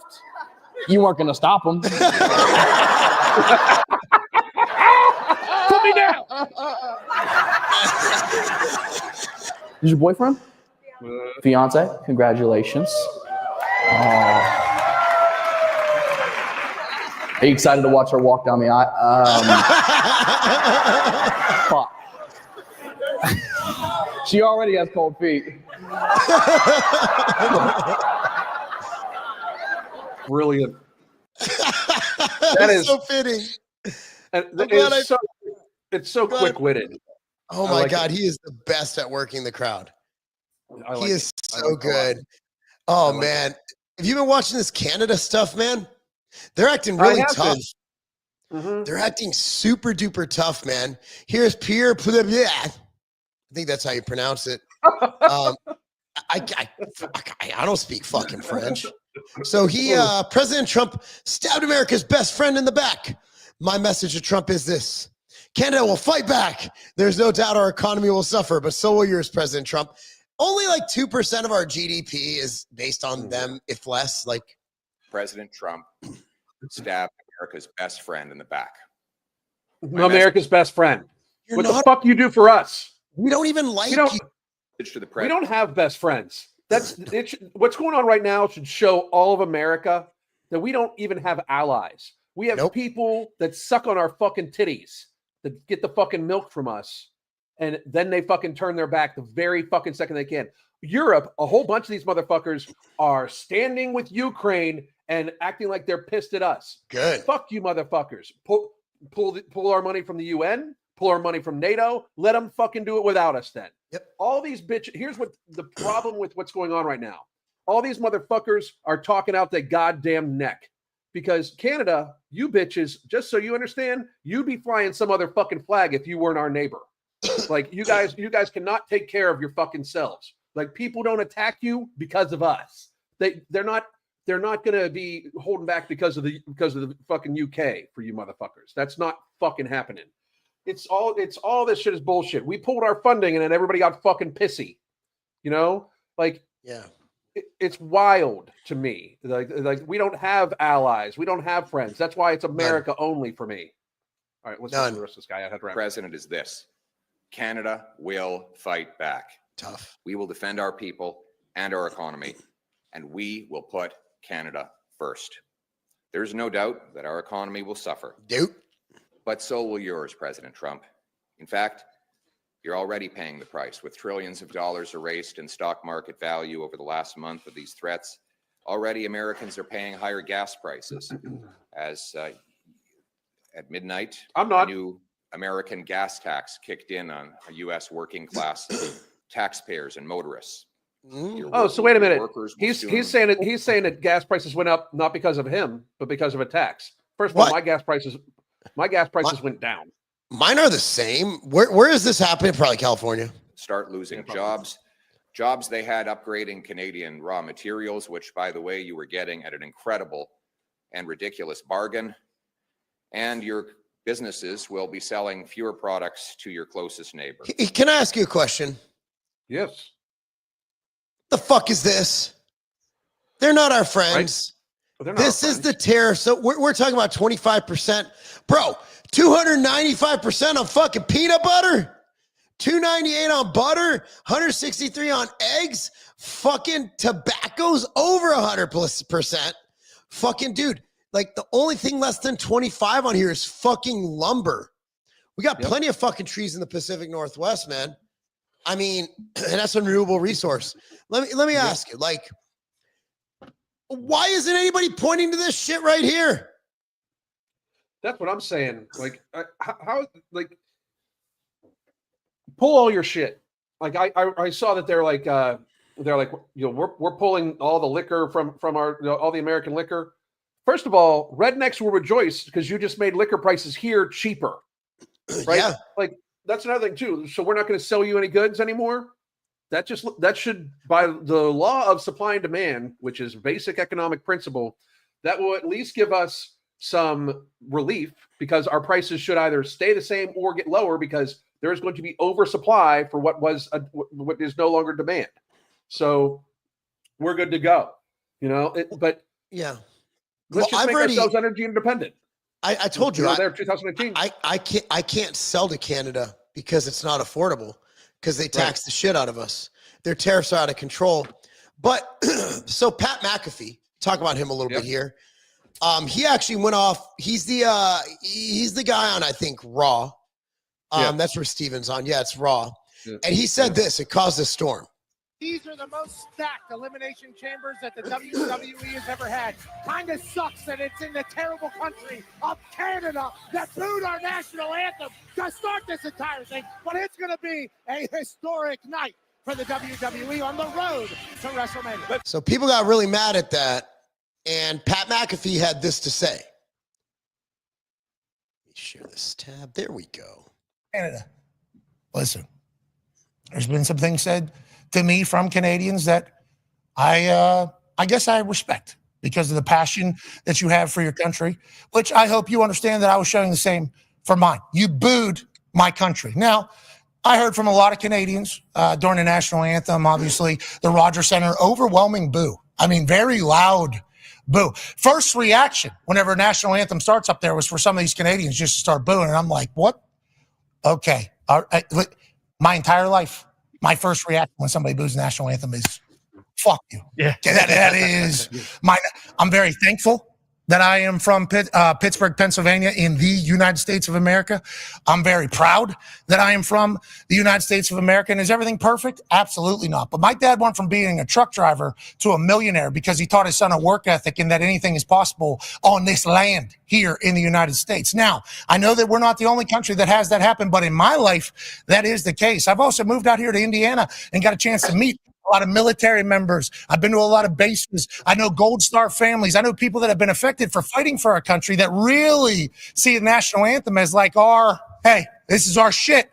You weren't gonna stop them. Put me down. Is your boyfriend? Fiance? Congratulations. Are you excited to watch her walk down the aisle? Fuck. She already has cold feet. Brilliant. That is so fitting. And it's so quick-witted. Oh my God, he is the best at working the crowd. He is so good. Oh man, have you been watching this Canada stuff, man? They're acting really tough. Mm-hmm. They're acting super duper tough, man. Here's Pierre. I think that's how you pronounce it. I don't speak fucking French. So President Trump stabbed America's best friend in the back. My message to Trump is this: Canada will fight back. There's no doubt our economy will suffer, but so will yours, President Trump. Only like 2% of our GDP is based on them, if less. Like President Trump stabbed America's best friend in the back. America's best friend. What the not- fuck you do for us? we don't even like We don't- you. To the We president. don't have best friends. What's going on right now should show all of America that we don't even have allies. We have people that suck on our fucking titties, that get the fucking milk from us, and then they fucking turn their back the very fucking second they can. Europe, a whole bunch of these motherfuckers are standing with Ukraine and acting like they're pissed at us. Good. Fuck you, motherfuckers. Pull our money from the UN, pull our money from NATO. Let them fucking do it without us then. Yep. All these bitches. Here's what the problem with what's going on right now. All these motherfuckers are talking out their goddamn neck because Canada, you bitches, just so you understand, you'd be flying some other fucking flag if you weren't our neighbor. Like you guys cannot take care of your fucking selves. Like people don't attack you because of us. They're not going to be holding back because of the fucking UK for you motherfuckers. That's not fucking happening. It's all this shit is bullshit. We pulled our funding and then everybody got fucking pissy. You know? Like Yeah. It's wild to me. Like we don't have allies. We don't have friends. That's why it's America only for me. All right, let's listen to the rest of this guy. I had The president is this: Canada will fight back. Tough. We will defend our people and our economy, and we will put Canada first. There's no doubt that our economy will suffer. Dude. But so will yours, President Trump. In fact, you're already paying the price with trillions of dollars erased in stock market value over the last month of these threats. Already, Americans are paying higher gas prices as at midnight, I'm not. a new American gas tax kicked in on U.S. working class taxpayers and motorists. Oh, so wait a minute. Workers will He's soon- saying that gas prices went up not because of him, but because of a tax. First of all, What? my gas prices went down. Mine are the same. Where is this happening? Probably California. start losing Yeah, probably. jobs they had upgrading Canadian raw materials, which, by the way, you were getting at an incredible and ridiculous bargain. And your businesses will be selling fewer products to your closest neighbor. Can I ask you a question? Yes. The fuck is this? They're not our friends. They're not This our is the friends. tariff. So we're talking about 25%. Bro, 295% on fucking peanut butter, 298 on butter, 163 on eggs, fucking tobacco's over 100%. Fucking dude, like the only thing less than 25 on here is fucking lumber. We got plenty of fucking trees in the Pacific Northwest, man. I mean, and that's a renewable resource. Let me ask you, like, why isn't anybody pointing to this shit right here? That's what I'm saying. Like, how like, pull all your shit. Like, I saw that they're like, we're pulling all the liquor from our, all the American liquor. First of all, rednecks will rejoice because you just made liquor prices here cheaper, right? Yeah. Like, that's another thing too. So we're not going to sell you any goods anymore. That should, by the law of supply and demand, which is basic economic principle, that will at least give us some relief, because our prices should either stay the same or get lower, because there is going to be oversupply for what is no longer demand. So we're good to go, but Yeah. let's just make ourselves energy independent. I told you, there 2019. I can't sell to Canada because it's not affordable, because they tax the shit out of us. Their tariffs are out of control. But so Pat McAfee, talk about him a little bit here. He actually went off. He's the guy on, I think, Raw. That's where Steven's on. Yeah, it's Raw. Yeah. And he said this, it caused a storm. These are the most stacked elimination chambers that the WWE has ever had. Kind of sucks that it's in the terrible country of Canada that booed our national anthem to start this entire thing. But it's going to be a historic night for the WWE on the road to WrestleMania. So people got really mad at that. And Pat McAfee had this to say. Let me share this tab. There we go. Canada. Listen, there's been some things said to me from Canadians that I guess I respect, because of the passion that you have for your country, which I hope you understand that I was showing the same for mine. You booed my country. Now, I heard from a lot of Canadians during the national anthem, obviously, the Rogers Center, overwhelming boo. I mean, very loud boo. First reaction whenever a national anthem starts up there was for some of these Canadians just to start booing. And I'm like, what? Okay. My entire life, my first reaction when somebody boos the national anthem is, fuck you. Yeah. That is mine. I'm very thankful that I am from Pittsburgh, Pennsylvania, in the United States of America. I'm very proud that I am from the United States of America. And is everything perfect? Absolutely not. But my dad went from being a truck driver to a millionaire because he taught his son a work ethic and that anything is possible on this land here in the United States. Now, I know that we're not the only country that has that happen, but in my life, that is the case. I've also moved out here to Indiana and got a chance to meet a lot of military members. I've been to a lot of bases. I know Gold Star families. I know people that have been affected for fighting for our country that really see the national anthem as like hey, this is our shit.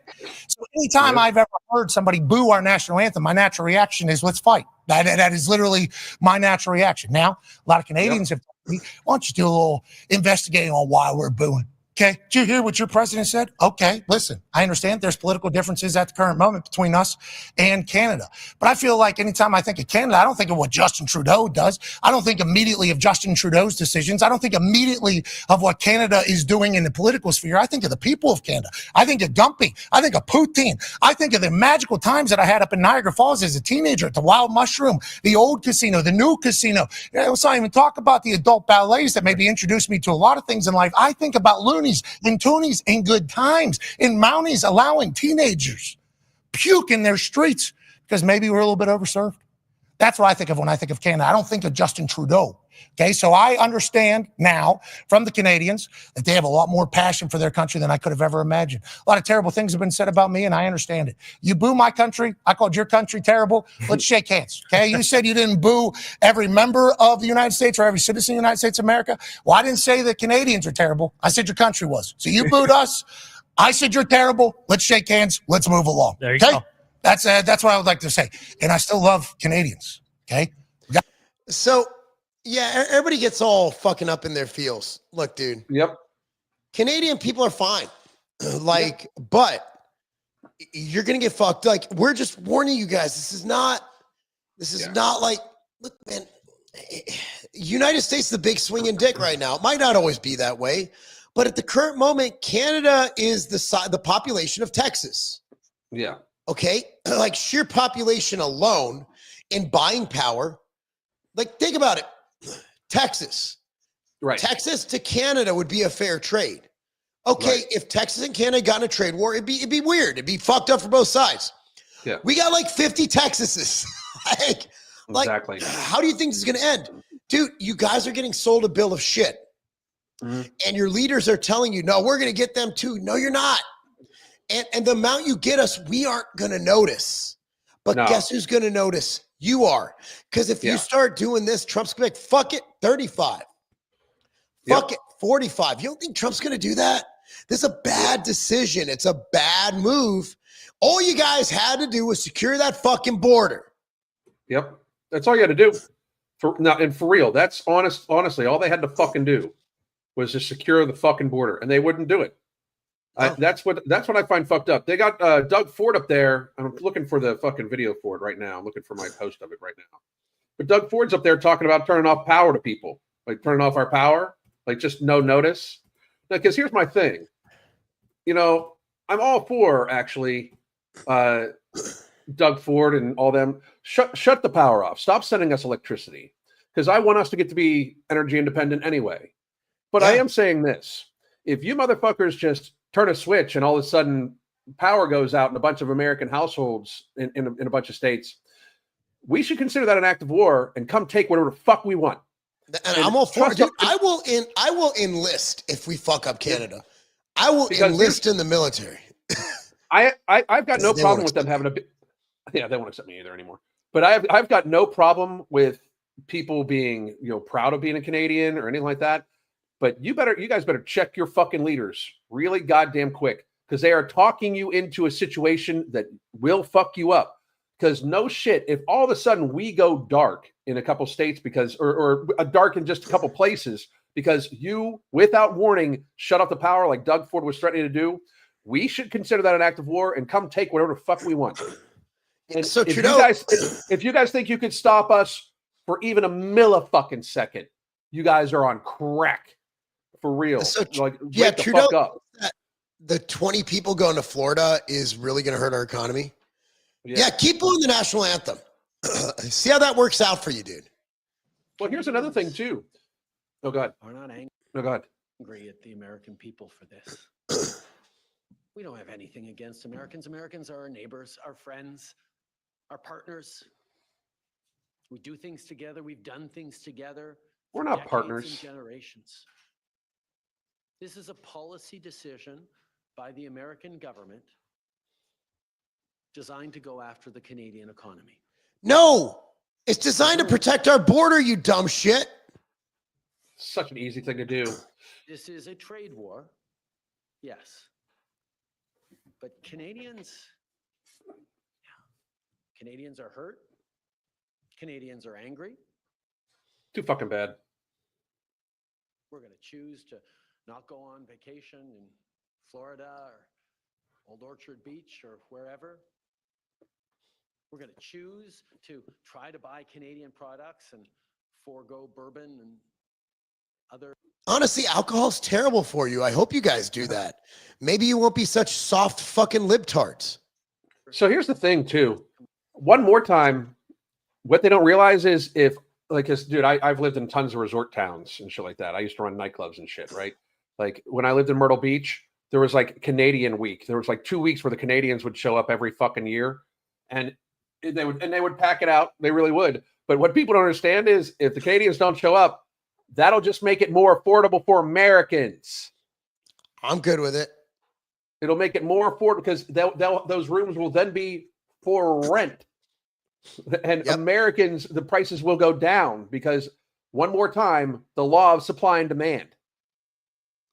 So anytime I've ever heard somebody boo our national anthem, my natural reaction is, let's fight. That is literally my natural reaction. Now, a lot of Canadians have told me, why don't you do a little investigating on why we're booing? Okay, did you hear what your president said? Okay, listen, I understand there's political differences at the current moment between us and Canada. But I feel like anytime I think of Canada, I don't think of what Justin Trudeau does. I don't think immediately of Justin Trudeau's decisions. I don't think immediately of what Canada is doing in the political sphere. I think of the people of Canada. I think of Gumpy. I think of Poutine. I think of the magical times that I had up in Niagara Falls as a teenager at the Wild Mushroom, the old casino, the new casino. Let's not even talk about the adult ballets that maybe introduced me to a lot of things in life. I think about loonies and toonies and good times and Mounties allowing teenagers puke in their streets because maybe we're a little bit overserved. That's what I think of when I think of Canada. I don't think of Justin Trudeau. Okay, so I understand now from the Canadians that they have a lot more passion for their country than I could have ever imagined. A lot of terrible things have been said about me, and I understand it. You boo my country. I called your country terrible. Let's shake hands, okay? You said you didn't boo every member of the United States or every citizen of the United States of America. Well, I didn't say the Canadians are terrible. I said your country was. So you booed us. I said you're terrible. Let's shake hands. Let's move along. There you go. That's what I would like to say. And I still love Canadians, okay? So, yeah, everybody gets all fucking up in their feels. Look, dude. Yep. Canadian people are fine. But you're going to get fucked. Like, we're just warning you guys. This is not like, look, man, United States is the big swinging dick right now. It might not always be that way, but at the current moment, Canada is the population of Texas. Yeah. Okay, like sheer population alone in buying power. Like think about it, Texas, Right. Texas to Canada would be a fair trade. Okay, Right. if Texas and Canada got in a trade war, it'd be weird. It'd be fucked up for both sides. Yeah. We got like 50 Texases. like, Exactly. how do you think this is going to end? Dude, you guys are getting sold a bill of shit. Mhm. And your leaders are telling you, no, we're going to get them too. No, you're not. And the amount you get us, we aren't going to notice. But No. guess who's going to notice? You are. Because if Yeah. you start doing this, Trump's going to be like, fuck it, 35. Fuck it, 45. You don't think Trump's going to do that? This is a bad decision. It's a bad move. All you guys had to do was secure that fucking border. Yep. That's all you had to do. For real, that's honestly, all they had to fucking do was to secure the fucking border, and they wouldn't do it. No. That's what I find fucked up. They got Doug Ford up there. I'm looking for the fucking video for it right now. I'm looking for my post of it right now. But Doug Ford's up there talking about turning off power to people, like turning off our power, like just no notice. Because here's my thing. You know, I'm all for actually Doug Ford and all them. Shut the power off. Stop sending us electricity, because I want us to get to be energy independent anyway. But I am saying this: if you motherfuckers just turn a switch and all of a sudden power goes out in a bunch of American households in a bunch of states, we should consider that an act of war and come take whatever the fuck we want. And I'm all for it, dude. I will enlist if we fuck up Canada. I will enlist in the military. I've got no problem with them having a bit. Yeah, they won't accept me either anymore. But I've got no problem with people being, you know, proud of being a Canadian or anything like that. But you guys better check your fucking leaders really goddamn quick, because they are talking you into a situation that will fuck you up. Because no shit, if all of a sudden we go dark in a couple states because, or dark in just a couple places because you, without warning, shut off the power like Doug Ford was threatening to do, we should consider that an act of war and come take whatever the fuck we want. And so if Trudeau, if you guys think you could stop us for even a millisecond second, you guys are on crack. For real. So, like, yeah, wake the Trudeau, fuck up. the 20 people going to Florida is really going to hurt our economy. Yeah, keep blowing the national anthem. See how that works out for you, dude. Well, here's another thing too. Oh God. Are not angry. Oh God. At the American people for this. We don't have anything against Americans. Americans are our neighbors, our friends, our partners. We do things together. We've done things together. We're for not decades partners. and generations. This is a policy decision by the American government designed to go after the Canadian economy. No, it's designed to protect our border, you dumb shit. Such an easy thing to do. This is a trade war, yes. But Canadians are hurt. Canadians are angry. Too fucking bad. We're going to choose to not go on vacation in Florida or Old Orchard Beach or wherever. We're going to choose to try to buy Canadian products and forego bourbon and other. Honestly, alcohol's terrible for you. I hope you guys do that. Maybe you won't be such soft fucking libtards. So here's the thing too. One more time, what they don't realize is if, like, dude, I've lived in tons of resort towns and shit like that. I used to run nightclubs and shit, right? Like when I lived in Myrtle Beach, there was like Canadian week. There was like 2 weeks where the Canadians would show up every fucking year, and they would pack it out. They really would. But what people don't understand is if the Canadians don't show up, that'll just make it more affordable for Americans. I'm good with it. It'll make it more affordable because those rooms will then be for rent. And Americans, the prices will go down because, one more time, the law of supply and demand.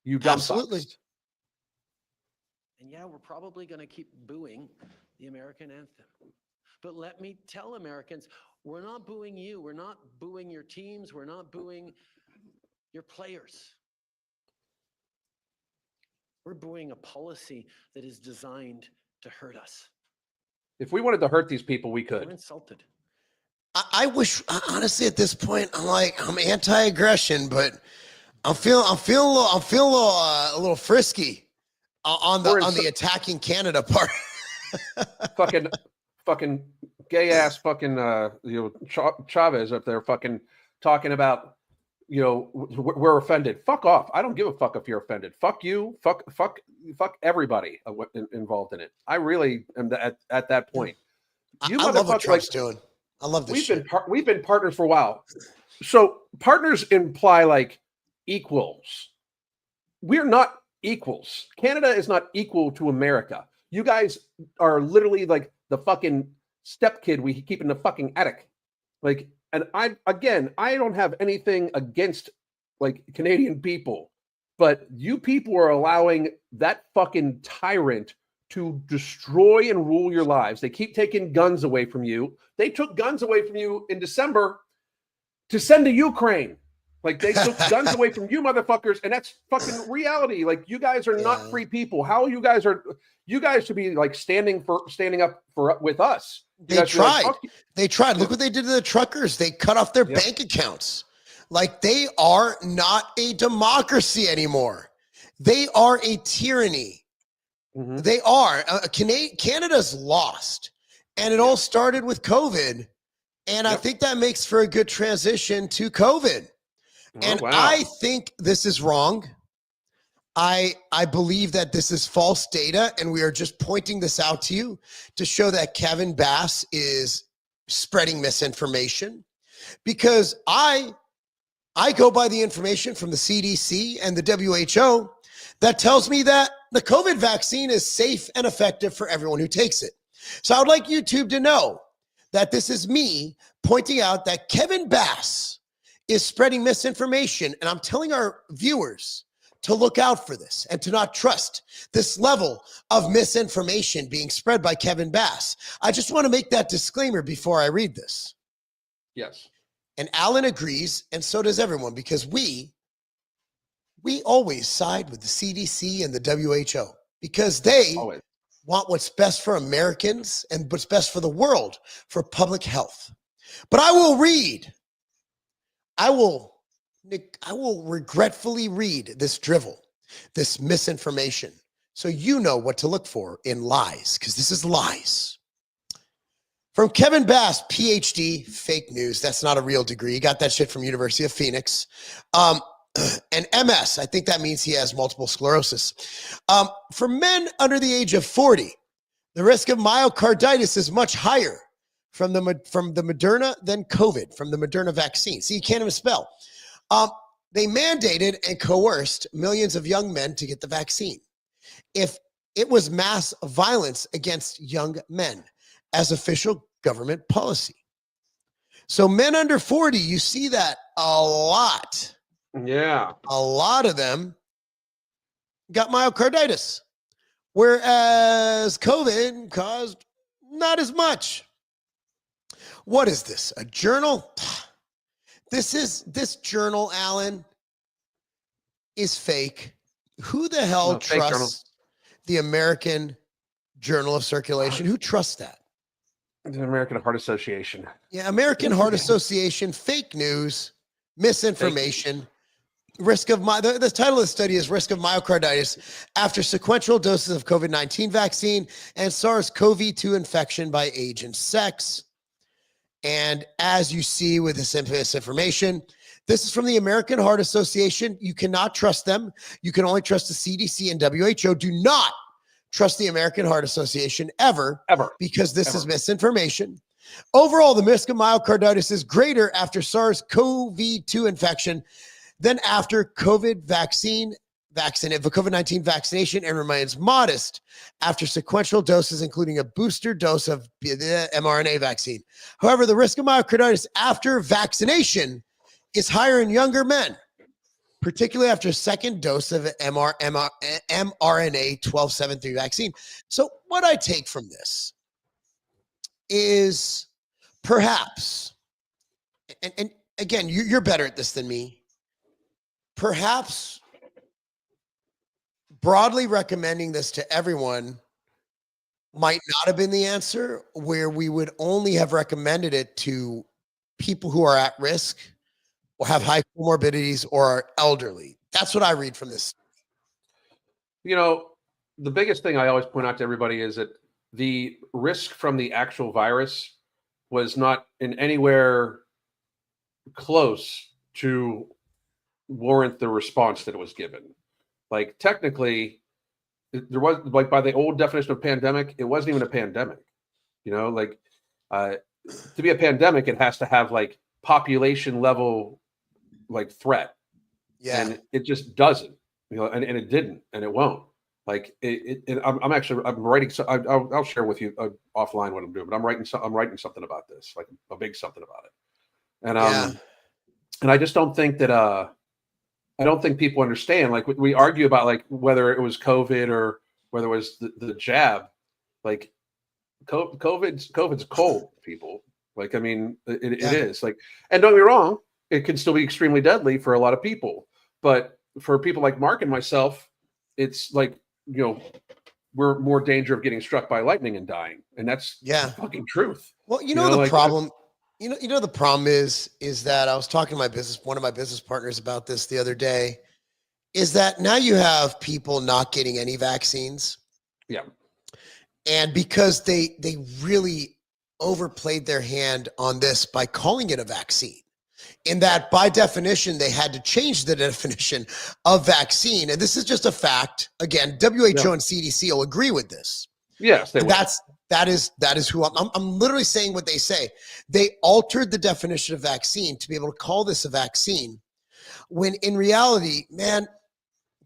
You dumb Absolutely. fucks. And yeah, we're probably going to keep booing the American anthem. But let me tell Americans, we're not booing you. We're not booing your teams. We're not booing your players. We're booing a policy that is designed to hurt us. If we wanted to hurt these people, we We're could. insulted. I wish, honestly, at this point, I'm anti-aggression, but I'm feeling a little frisky on We're in the attacking Canada part. fucking gay ass Chavez up there fucking talking about we're offended. Fuck off. I don't give a fuck if you're offended. Fuck you. Fuck everybody involved in it. I really am at that point. You I love what motherfucker, Trump's doing. I love this shit. We've been partners for a while. So partners imply like equals. We're not equals. Canada is not equal to America. You guys are literally like the fucking stepkid we keep in the fucking attic. Like, and I don't have anything against like Canadian people, but you people are allowing that fucking tyrant to destroy and rule your lives. They keep taking guns away from you. They took guns away from you in December to send to Ukraine. Like they took guns away from you motherfuckers, and that's fucking reality. Like you guys are not free people. How you guys should be like standing up with us. They tried. They tried. Look what they did to the truckers. They cut off their bank accounts. Like they are not a democracy anymore. They are a tyranny. Mm-hmm. They are. Canada's lost. And it all started with COVID. And I think that makes for a good transition to COVID. And I think this is wrong. I believe that this is false data, and we are just pointing this out to you to show that Kevin Bass is spreading misinformation, because I go by the information from the CDC and the WHO that tells me that the COVID vaccine is safe and effective for everyone who takes it. So I would like YouTube to know that this is me pointing out that Kevin Bass is spreading misinformation, and I'm telling our viewers to look out for this and to not trust this level of misinformation being spread by Kevin Bass. I just want to make that disclaimer before I read this. Yes. And Alan agrees, and so does everyone, because we always side with the CDC and the WHO, because they want what's best for Americans and what's best for the world, for public health. But I will regretfully read this drivel, this misinformation, so you know what to look for in lies, because this is lies. From Kevin Bass, PhD, fake news. That's not a real degree. He got that shit from University of Phoenix. And MS, I think that means he has multiple sclerosis. For men under the age of 40, the risk of myocarditis is much higher from the Moderna than COVID, from the Moderna vaccine. See, you can't even spell. They mandated and coerced millions of young men to get the vaccine. If it was mass violence against young men as official government policy. So men under 40, you see that a lot. Yeah. A lot of them got myocarditis, whereas COVID caused not as much. What is this? A journal? This journal, Alan, is fake. Who the hell trusts the American Journal of Circulation? Who trusts that? The American Heart Association. Yeah, American Heart Association, fake news, misinformation. Risk of the title of the study is Risk of Myocarditis After Sequential Doses of COVID-19 Vaccine and SARS-CoV-2 Infection by Age and Sex. And as you see with this information, this is from the American Heart Association. You cannot trust them. You can only trust the CDC and WHO. Do not trust the American Heart Association ever, because this is misinformation. Overall, the risk of myocarditis is greater after SARS-CoV-2 infection than after COVID-19 vaccination, and remains modest after sequential doses, including a booster dose of the mRNA vaccine. However, the risk of myocarditis after vaccination is higher in younger men, particularly after a second dose of mRNA 1273 vaccine. So what I take from this is perhaps, and again, you're better at this than me, perhaps broadly recommending this to everyone might not have been the answer, where we would only have recommended it to people who are at risk or have high comorbidities or are elderly. That's what I read from this. You know, the biggest thing I always point out to everybody is that the risk from the actual virus was not in anywhere close to warrant the response that it was given. Like technically, there was, like, by the old definition of pandemic, it wasn't even a pandemic. You know, like to be a pandemic, it has to have like population level like threat. Yeah. And it just doesn't, you know, and it didn't, and it won't. Like I'm writing. So I'll share with you offline what I'm doing, but I'm writing something about this, like a big something about it. And and I just don't think that I don't think people understand. Like we argue about like whether it was COVID or whether it was the jab. Like COVID's cold, people. Like, I mean, it is like, and don't get me wrong, it can still be extremely deadly for a lot of people. But for people like Mark and myself, it's like, you know, we're more danger of getting struck by lightning and dying. And that's the fucking truth. Well, you know the like, problem, you know, the problem is that I was talking to one of my business partners about this the other day, is that now you have people not getting any vaccines. Yeah. And because they really overplayed their hand on this by calling it a vaccine, in that by definition, they had to change the definition of vaccine. And this is just a fact. Again, WHO and CDC will agree with this. Yes, they will. That is who I'm literally saying what they say. They altered the definition of vaccine to be able to call this a vaccine, when in reality, man,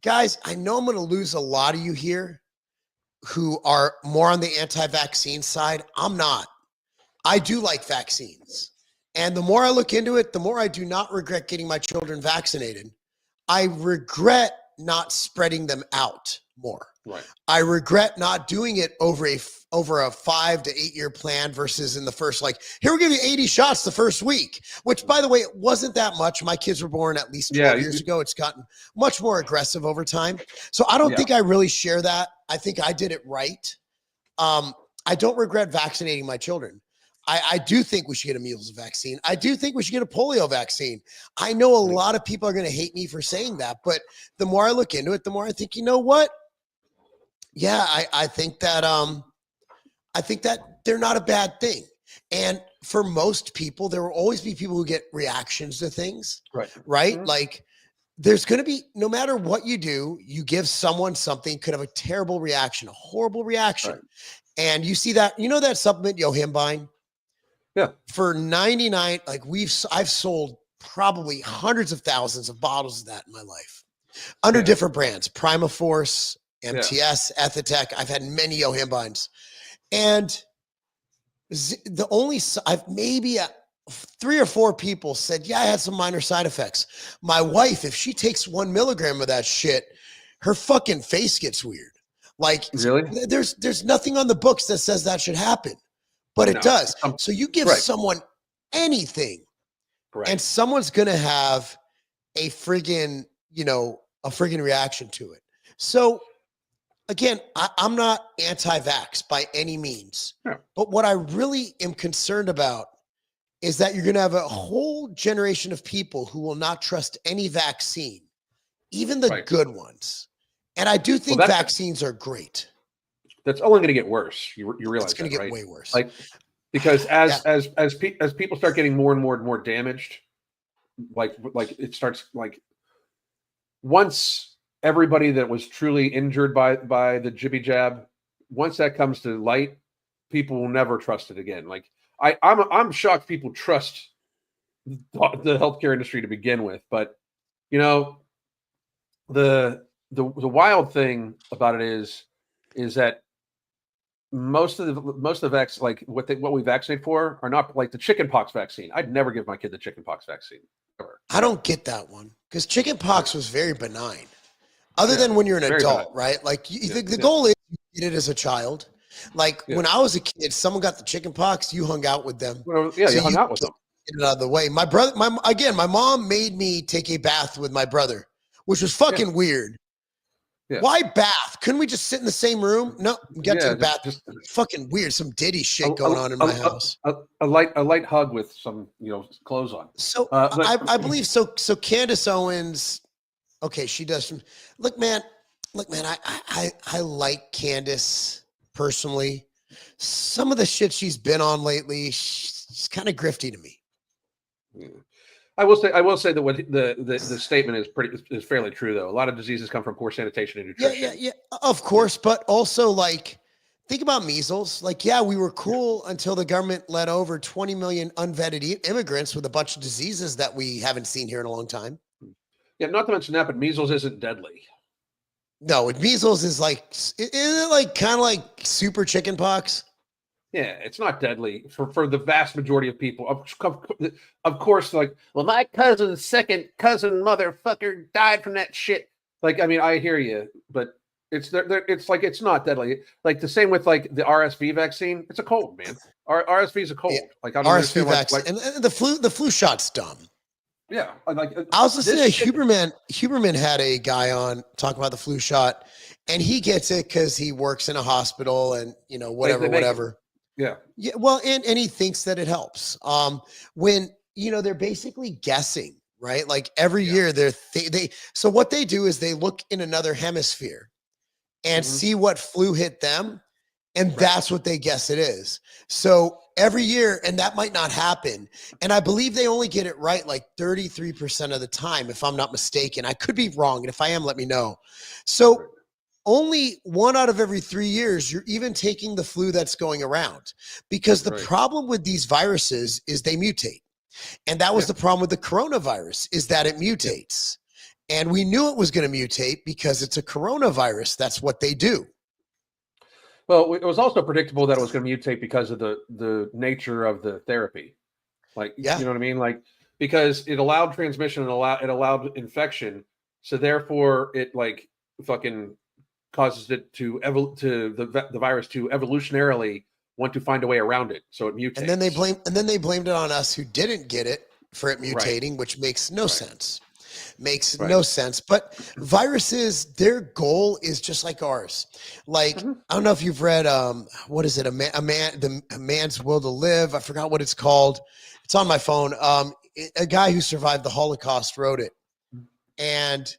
guys, I know I'm going to lose a lot of you here who are more on the anti-vaccine side. I'm not. I do like vaccines. And the more I look into it, the more I do not regret getting my children vaccinated. I regret not spreading them out more. Right. I regret not doing it over a 5 to 8 year plan versus in the first, like, here we'll give you 80 shots the first week, which, by the way, it wasn't that much. My kids were born at least 12 years ago. It's gotten much more aggressive over time. So I don't think I really share that. I think I did it right. I don't regret vaccinating my children. I do think we should get a measles vaccine. I do think we should get a polio vaccine. I know a lot of people are going to hate me for saying that, but the more I look into it, the more I think, you know what? Yeah, I think that they're not a bad thing. And for most people, there will always be people who get reactions to things. Right? Mm-hmm. Like, there's going to be, no matter what you do, you give someone something, could have a terrible reaction, a horrible reaction. Right. And you see that, you know, that supplement Yohimbine? Yeah. For 99, like I've sold probably hundreds of thousands of bottles of that in my life under different brands, Primaforce, MTS, Ethitech. I've had many Yohimbines. And I've maybe 3 or 4 people said, yeah, I had some minor side effects. My wife, if she takes 1 milligram of that shit, her fucking face gets weird. Like, really? There's nothing on the books that says that should happen, but it does. So you give someone anything, and someone's going to have a friggin' reaction to it. So again, I'm not anti-vax by any means, but what I really am concerned about is that you're going to have a whole generation of people who will not trust any vaccine, even the good ones. And I do think vaccines are great. That's only going to get worse. You realize it's going to get way worse. Like, because as people start getting more and more damaged, like it starts, like, once everybody that was truly injured by the jibby jab, once that comes to light, people will never trust it again. Like, I'm shocked people trust the healthcare industry to begin with, but you know, the wild thing about it is that most of the vaccines, like what we vaccinate for, are not like the chickenpox vaccine. I'd never give my kid the chickenpox vaccine ever. I don't get that one, because chickenpox was very benign. Other than when you're an adult, right? Like the goal is you get it as a child. Like when I was a kid, someone got the chickenpox, you hung out with them. Well, you hung out with them. Get it out of the way. My brother, my mom made me take a bath with my brother, which was fucking weird. Yeah. Why bath? Couldn't we just sit in the same room? No, get to the bath. Just Fucking weird. Some Diddy shit going on in my house. A light hug with some clothes on. So But I believe so. So Candace Owens, okay, she does some. Look, man. I like Candace personally. Some of the shit she's been on lately, she's kind of grifty to me. I will say that what the statement is fairly true though. A lot of diseases come from poor sanitation and nutrition. Yeah. Of course, but also like think about measles. Like, yeah, we were cool until the government let over 20 million unvetted immigrants with a bunch of diseases that we haven't seen here in a long time. Yeah, not to mention that, but measles isn't deadly. No, measles is like, isn't it like kind of like super chicken pox? Yeah, it's not deadly for the vast majority of people. Of course, like, well, my cousin's second cousin motherfucker died from that shit. Like, I mean, I hear you, but it's like it's not deadly. Like the same with like the RSV vaccine. It's a cold, man. RSV is a cold. Yeah. Like I don't RSV understand vaccine and the flu shot's dumb. Yeah, like I was listening to Huberman had a guy on talking about the flu shot, and he gets it because he works in a hospital and whatever. Yeah. Well, and he thinks that it helps. When they're basically guessing, right? Like every year so what they do is they look in another hemisphere and see what flu hit them, and that's what they guess it is. So every year, and that might not happen. And I believe they only get it right like 33% of the time, if I'm not mistaken. I could be wrong. And if I am, let me know. So only 1 out of every 3 years, you're even taking the flu that's going around, because the problem with these viruses is they mutate. And that was the problem with the coronavirus, is that it mutates. And we knew it was going to mutate because it's a coronavirus. That's what they do. Well, it was also predictable that it was going to mutate because of the nature of the therapy. Like, you know what I mean? Like, because it allowed transmission and it allowed infection. So therefore it like fucking causes it to the virus to evolutionarily want to find a way around it. So it mutates. And then they blamed it on us who didn't get it for it mutating, which makes no sense. Makes no sense. But viruses, their goal is just like ours. Like, I don't know if you've read what is it? A Man's Will to Live. I forgot what it's called. It's on my phone. A guy who survived the Holocaust wrote it. And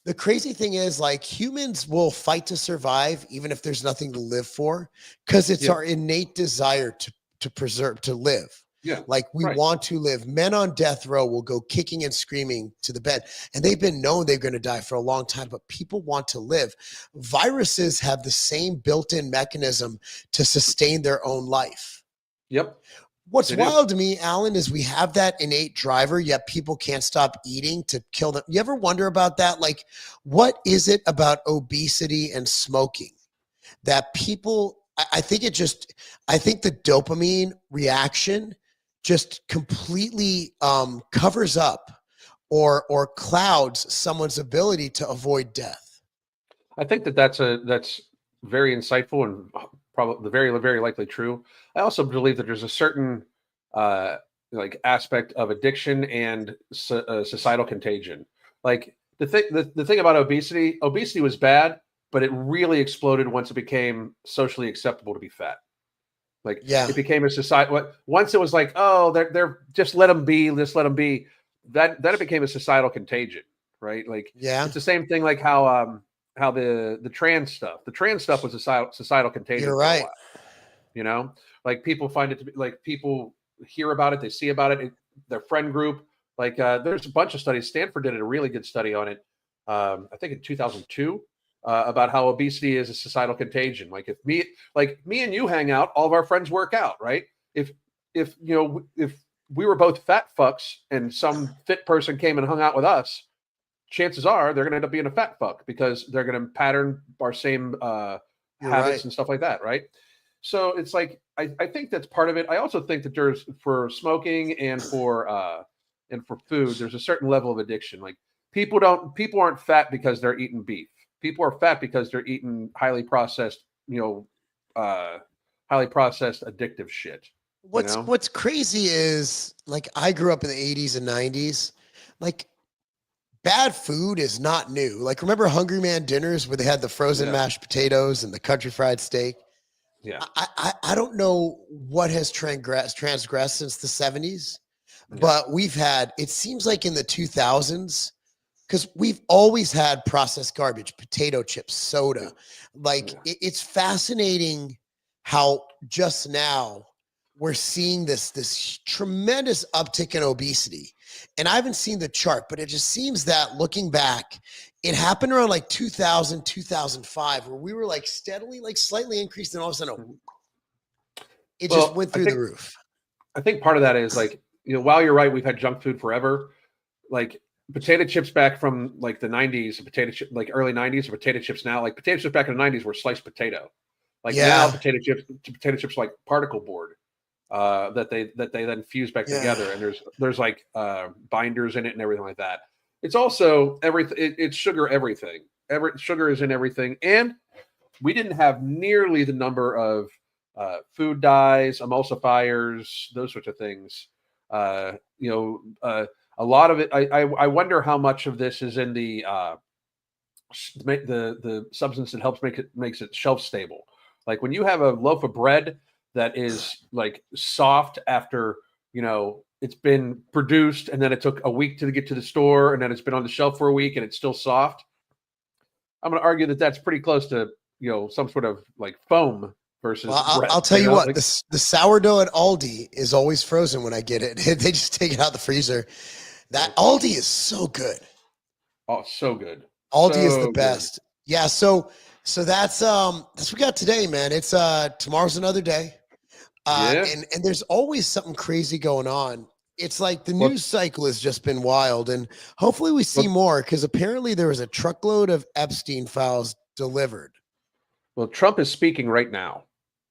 the crazy thing is, like, humans will fight to survive even if there's nothing to live for, because it's our innate desire to live. Yeah. Like we want to live. Men on death row will go kicking and screaming to the bed, and they've been known they're going to die for a long time, but people want to live. Viruses have the same built-in mechanism to sustain their own life. Yep. What's wild to me, Alan, is we have that innate driver, yet people can't stop eating to kill them. You ever wonder about that? Like, what is it about obesity and smoking that people, I think the dopamine reaction just completely covers up or clouds someone's ability to avoid death. I think that's very insightful and probably very, very likely true. I also believe that there's a certain like aspect of addiction and societal contagion. Like the thing about obesity was bad, but it really exploded once it became socially acceptable to be fat. Like, it became a society. Once it was like, oh, they're just let them be. Then it became a societal contagion, right? Like, it's the same thing. Like how the trans stuff. The trans stuff was a societal contagion. You're right. Like people find it to be like people hear about it, they see about it. Their friend group. Like there's a bunch of studies. Stanford did a really good study on it. I think in 2002. About how obesity is a societal contagion. Like if me and you hang out, all of our friends work out, right? If we were both fat fucks and some fit person came and hung out with us, chances are they're going to end up being a fat fuck because they're going to pattern our same habits and stuff like that, right? So it's like I think that's part of it. I also think that there's for smoking and for food, there's a certain level of addiction. Like people aren't fat because they're eating beef. People are fat because they're eating highly processed addictive shit. What's crazy is, like, I grew up in the 80s and 90s. Like, bad food is not new. Like, remember Hungry Man dinners where they had the frozen mashed potatoes and the country fried steak? Yeah. I don't know what has transgressed since the 70s, but we've had, it seems like in the 2000s, because we've always had processed garbage, potato chips, soda. Like, it's fascinating how just now we're seeing this tremendous uptick in obesity. And I haven't seen the chart, but it just seems that looking back, it happened around like 2000, 2005, where we were like steadily, like slightly increased, and all of a sudden, it just went through the roof. I think part of that is like, while you're right, we've had junk food forever. Like potato chips back from like the 90s, like early 90s, potato chips now, like potato chips back in the 90s were sliced potato. Like now potato chips like particle board. That they then fuse back together, and there's like binders in it and everything like that. It's also everything. It's sugar. Everything. Sugar is in everything, and we didn't have nearly the number of food dyes, emulsifiers, those sorts of things. A lot of it. I wonder how much of this is in the substance that helps makes it shelf stable. Like when you have a loaf of bread that is like soft after, it's been produced and then it took a week to get to the store and then it's been on the shelf for a week and it's still soft. I'm going to argue that that's pretty close to, some sort of like foam versus bread. I'll tell you what, the sourdough at Aldi is always frozen when I get it. They just take it out of the freezer. That Aldi is so good. Oh, so good. Aldi is the best. Good. Yeah. So that's what we got today, man. It's tomorrow's another day. And there's always something crazy going on. It's like the news cycle has just been wild, and hopefully we see more, because apparently there was a truckload of Epstein files delivered. Well, Trump is speaking right now,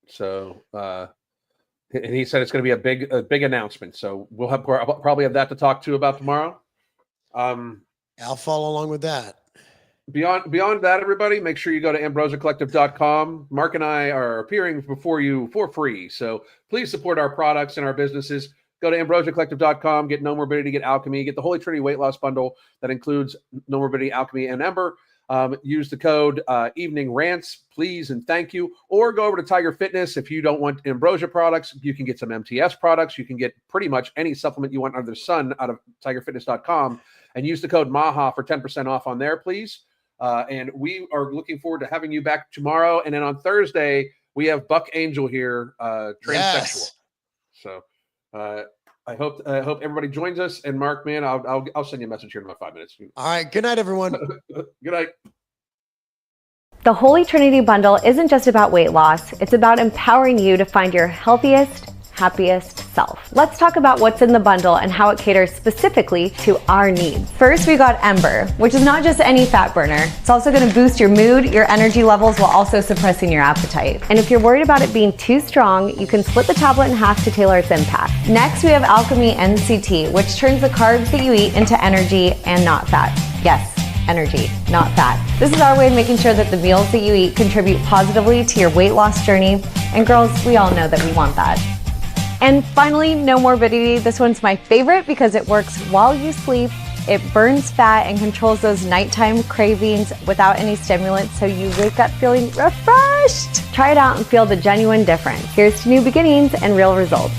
so and he said it's going to be a big announcement. So we'll probably have that to talk to about tomorrow. I'll follow along with that. Beyond that, everybody, make sure you go to ambrosiacollective.com. Mark and I are appearing before you for free. So please support our products and our businesses. Go to ambrosiacollective.com, get No Morbidity, get Alchemy, get the Holy Trinity weight loss bundle that includes No Morbidity, Alchemy, and Ember. Use the code Evening Rants, please, and thank you. Or go over to Tiger Fitness. If you don't want Ambrosia products, you can get some MTS products. You can get pretty much any supplement you want under the sun out of tigerfitness.com, and use the code MAHA for 10% off on there, please. And we are looking forward to having you back tomorrow. And then on Thursday, we have Buck Angel here, transsexual. Yes. So I hope everybody joins us. And Mark, man, I'll send you a message here in about 5 minutes. All right. Good night, everyone. Good night. The Holy Trinity Bundle isn't just about weight loss. It's about empowering you to find your healthiest, happiest self. Let's talk about what's in the bundle and how it caters specifically to our needs. First, we got Ember, which is not just any fat burner. It's also going to boost your mood, your energy levels, while also suppressing your appetite. And if you're worried about it being too strong, you can split the tablet in half to tailor its impact. Next, we have Alchemy NCT, which turns the carbs that you eat into energy and not fat. Yes, energy, not fat. This is our way of making sure that the meals that you eat contribute positively to your weight loss journey. And girls, we all know that we want that. And finally, No Morbidity. This one's my favorite because it works while you sleep. It burns fat and controls those nighttime cravings without any stimulants, so you wake up feeling refreshed. Try it out and feel the genuine difference. Here's to new beginnings and real results.